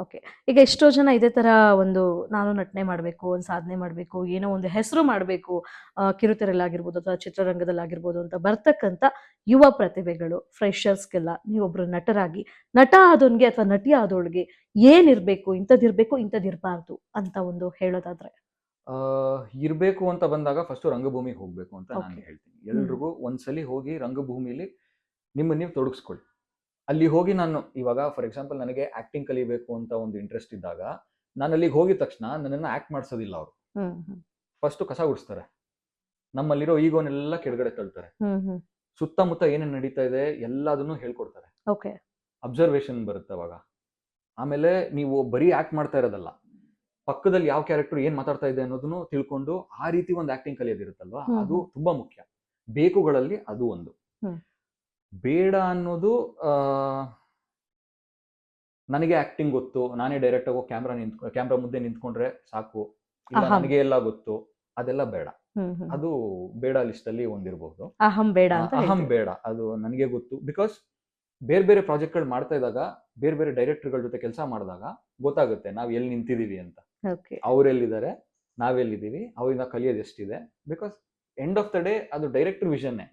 ಓಕೆ, ಈಗ ಎಷ್ಟೋ ಜನ ಇದೇ ತರ ಒಂದು ನಾನು ನಟನೆ ಮಾಡಬೇಕು, ಒಂದು ಸಾಧನೆ ಮಾಡಬೇಕು, ಏನೋ ಒಂದು ಹೆಸರು ಮಾಡಬೇಕು, ಕಿರುತೆರೆಲ್ಲಾಗಿರ್ಬೋದು ಅಥವಾ ಚಿತ್ರರಂಗದಲ್ಲಾಗಿರ್ಬೋದು ಅಂತ ಬರ್ತಕ್ಕಂಥ ಯುವ ಪ್ರತಿಭೆಗಳು, ಫ್ರೆಶರ್ಸ್ಗೆಲ್ಲ ನೀವೊಬ್ರು ನಟರಾಗಿ, ನಟ ಆದೋನ್ಗೆ ಅಥವಾ ನಟಿ ಆದೋಳ್ಗೆ ಏನಿರ್ಬೇಕು, ಇಂಥದ್ದಿರ್ಬೇಕು ಇಂಥದ್ದಿರ್ಬಾರ್ದು ಅಂತ ಒಂದು ಹೇಳೋದಾದ್ರೆ? ಇರ್ಬೇಕು ಅಂತ ಬಂದಾಗ ಫಸ್ಟ್ ರಂಗಭೂಮಿಗೆ ಹೋಗ್ಬೇಕು ಅಂತ ನಾನು ಹೇಳ್ತೀನಿ. ಎಲ್ರಿಗೂ ಒಂದ್ಸಲಿ ಹೋಗಿ ರಂಗಭೂಮಿಲಿ ನೀವು ತೊಡಗಿಸ್ಕೊಳ್ಳಿ. ಅಲ್ಲಿ ಹೋಗಿ ನಾನು ಇವಾಗ ಫಾರ್ ಎಕ್ಸಾಂಪಲ್ ನನಗೆ ಆಕ್ಟಿಂಗ್ ಕಲಿಬೇಕು ಅಂತ ಒಂದು ಇಂಟ್ರೆಸ್ಟ್ ಇದ್ದಾಗ ನಾನು ಅಲ್ಲಿಗೆ ಹೋಗಿದ ತಕ್ಷಣ ನನ್ನನ್ನು ಆಕ್ಟ್ ಮಾಡಿಸೋದಿಲ್ಲ ಅವರು. ಫಸ್ಟ್ ಕಸ ಗುಡಿಸ್ತಾರೆ, ನಮ್ಮಲ್ಲಿರೋ ಈಗೋನೆಲ್ಲ ಕೆಳಗಡೆ ತಳ್ತಾರೆ, ಸುತ್ತಮುತ್ತ ಏನೇನು ನಡೀತಾ ಇದೆ ಎಲ್ಲದನ್ನು ಹೇಳ್ಕೊಡ್ತಾರೆ. ಅಬ್ಸರ್ವೇಷನ್ ಬರುತ್ತೆ ಅವಾಗ. ಆಮೇಲೆ ನೀವು ಬರೀ ಆಕ್ಟ್ ಮಾಡ್ತಾ ಇರೋದಲ್ಲ, ಪಕ್ಕದಲ್ಲಿ ಯಾವ ಕ್ಯಾರೆಕ್ಟರ್ ಏನ್ ಮಾತಾಡ್ತಾ ಇದೆ ಅನ್ನೋದನ್ನು ತಿಳ್ಕೊಂಡು ಆ ರೀತಿ ಒಂದು ಆಕ್ಟಿಂಗ್ ಕಲಿಯೋದಿರುತ್ತಲ್ವಾ, ಅದು ತುಂಬಾ ಮುಖ್ಯ. ಬೇಕುಗಳಲ್ಲಿ ಅದು ಒಂದು. ಬೇಡ ಅನ್ನೋದು ನನಗೆ ಆಕ್ಟಿಂಗ್ ಗೊತ್ತು, ನಾನೇ ಡೈರೆಕ್ಟ್ ಆಗಿ ಕ್ಯಾಮ್ರಾ ಮುಂದೆ ನಿಂತ್ಕೊಂಡ್ರೆ ಸಾಕು, ಇಲ್ಲ ನನಗೆ ಎಲ್ಲ ಗೊತ್ತು, ಅದೆಲ್ಲ ಬೇಡ. ಅದು ಬೇಡ ಲಿಸ್ಟ್ ಅಲ್ಲಿ ಒಂದಿರಬಹುದು. ಅಹಂ ಬೇಡ, ಅದು ನನಗೆ ಗೊತ್ತು. ಬಿಕಾಸ್ ಬೇರೆ ಬೇರೆ ಪ್ರಾಜೆಕ್ಟ್ಗಳು ಮಾಡ್ತಾ ಇದ್ದಾಗ ಬೇರೆ ಬೇರೆ ಡೈರೆಕ್ಟರ್ಗಳ ಜೊತೆ ಕೆಲಸ ಮಾಡಿದಾಗ ಗೊತ್ತಾಗುತ್ತೆ ನಾವ್ ಎಲ್ಲಿ ನಿಂತಿದೀವಿ ಅಂತ, ಅವ್ರೆಲ್ಲಿದ್ದಾರೆ, ನಾವೆಲ್ಲಿದ್ದೀವಿ, ಅವರಿಂದ ಕಲಿಯೋದು ಎಷ್ಟಿದೆ. Because end of the day ಅದು ಡೈರೆಕ್ಟರ್ ವಿಷನ್ನೇ,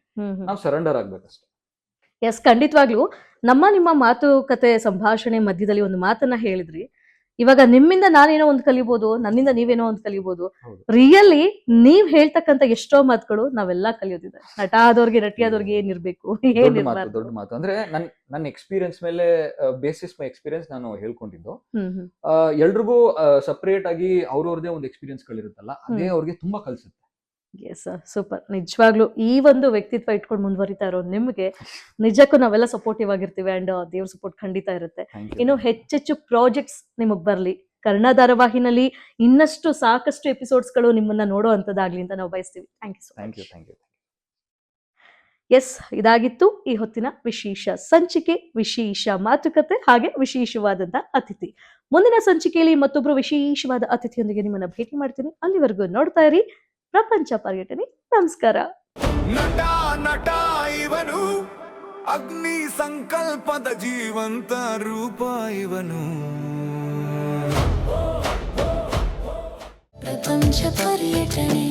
ನಾವು ಸರೆಂಡರ್ ಆಗ್ಬೇಕಷ್ಟೇ. ಎಸ್, ಖಂಡಿತವಾಗ್ಲೂ ನಿಮ್ಮ ಮಾತುಕತೆ ಸಂಭಾಷಣೆ ಮಧ್ಯದಲ್ಲಿ ಒಂದು ಮಾತನ್ನ ಹೇಳಿದ್ರಿ. ಇವಾಗ ನಿಮ್ಮಿಂದ ನಾನೇನೋ ಒಂದು ಕಲಿಬಹುದು, ನನ್ನಿಂದ ನೀವೇನೋ ಒಂದು ಕಲಿಬಹುದು. ರಿಯಲಿ ನೀವ್ ಹೇಳ್ತಕ್ಕಂತ ಎಷ್ಟೋ ಮಾತುಗಳು ನಾವೆಲ್ಲ ಕಲಿಯೋದಿದೆ. ನಟ ಆದವ್ರಿಗೆ ನಟಿಯಾದವ್ರಿಗೆ ಏನಿರ್ಬೇಕು, ದೊಡ್ಡ ಮಾತು ಅಂದ್ರೆ ನನ್ನ ಎಕ್ಸ್ಪೀರಿಯನ್ಸ್ ಮೇಲೆ ಬೇಸಿಸ್ ಮೈ ಎಕ್ಸ್ಪೀರಿಯನ್ಸ್ ನಾನು ಹೇಳ್ಕೊಂಡಿದ್ದು. ಎಲ್ರಿಗೂ ಸಪರೇಟ್ ಆಗಿ ಅವ್ರವ್ರದೇ ಒಂದು ಎಕ್ಸ್ಪೀರಿಯನ್ಸ್ ಗಳಿರುತ್ತಲ್ಲ, ಅದೇ ಅವ್ರಿಗೆ ತುಂಬಾ ಕಲ್ಸುತ್ತೆ. Yes super. ನಿಜವಾಗ್ಲೂ ಈ ಒಂದು ವ್ಯಕ್ತಿತ್ವ ಇಟ್ಕೊಂಡು ಮುಂದುವರಿತಾ ಇರೋ ನಿಮ್ಗೆ ನಿಜಕ್ಕೂ ನಾವೆಲ್ಲ ಸಪೋರ್ಟಿವ್ ಆಗಿರ್ತೀವಿ. ಅಂಡ್ ದೇವ್ರ ಸಪೋರ್ಟ್ ಖಂಡಿತ ಇರುತ್ತೆ. ಇನ್ನು ಹೆಚ್ಚೆಚ್ಚು ಪ್ರಾಜೆಕ್ಟ್ಸ್ ನಿಮಗ್ ಬರ್ಲಿ, ಕರ್ಣ ಧಾರಾವಾಹಿನಲ್ಲಿ ಇನ್ನಷ್ಟು ಸಾಕಷ್ಟು ಎಪಿಸೋಡ್ಸ್ ಗಳು ನಿಮ್ಮನ್ನ ನೋಡೋ ಅಂತದಾಗ್ಲಿ ಅಂತ ನಾವು ಬಯಸ್ತೀವಿ. Thank you. ಎಸ್, ಇದಾಗಿತ್ತು ಈ ಹೊತ್ತಿನ ವಿಶೇಷ ಸಂಚಿಕೆ, ವಿಶೇಷ ಮಾತುಕತೆ, ಹಾಗೆ ವಿಶೇಷವಾದಂತ ಅತಿಥಿ. ಮುಂದಿನ ಸಂಚಿಕೆಯಲ್ಲಿ ಮತ್ತೊಬ್ರು ವಿಶೇಷವಾದ ಅತಿಥಿಯೊಂದಿಗೆ ನಿಮ್ಮನ್ನ ಭೇಟಿ ಮಾಡ್ತೀನಿ. ಅಲ್ಲಿವರೆಗೂ ನೋಡ್ತಾ ಇರಿ ಪ್ರಪಂಚ ಪರ್ಯಟನೆ. ನಮಸ್ಕಾರ. ನಟ ಇವನು, ಅಗ್ನಿ ಸಂಕಲ್ಪದ ಜೀವಂತ ರೂಪ ಇವನು. ಪ್ರಪಂಚ ಪರ್ಯಟನೆ.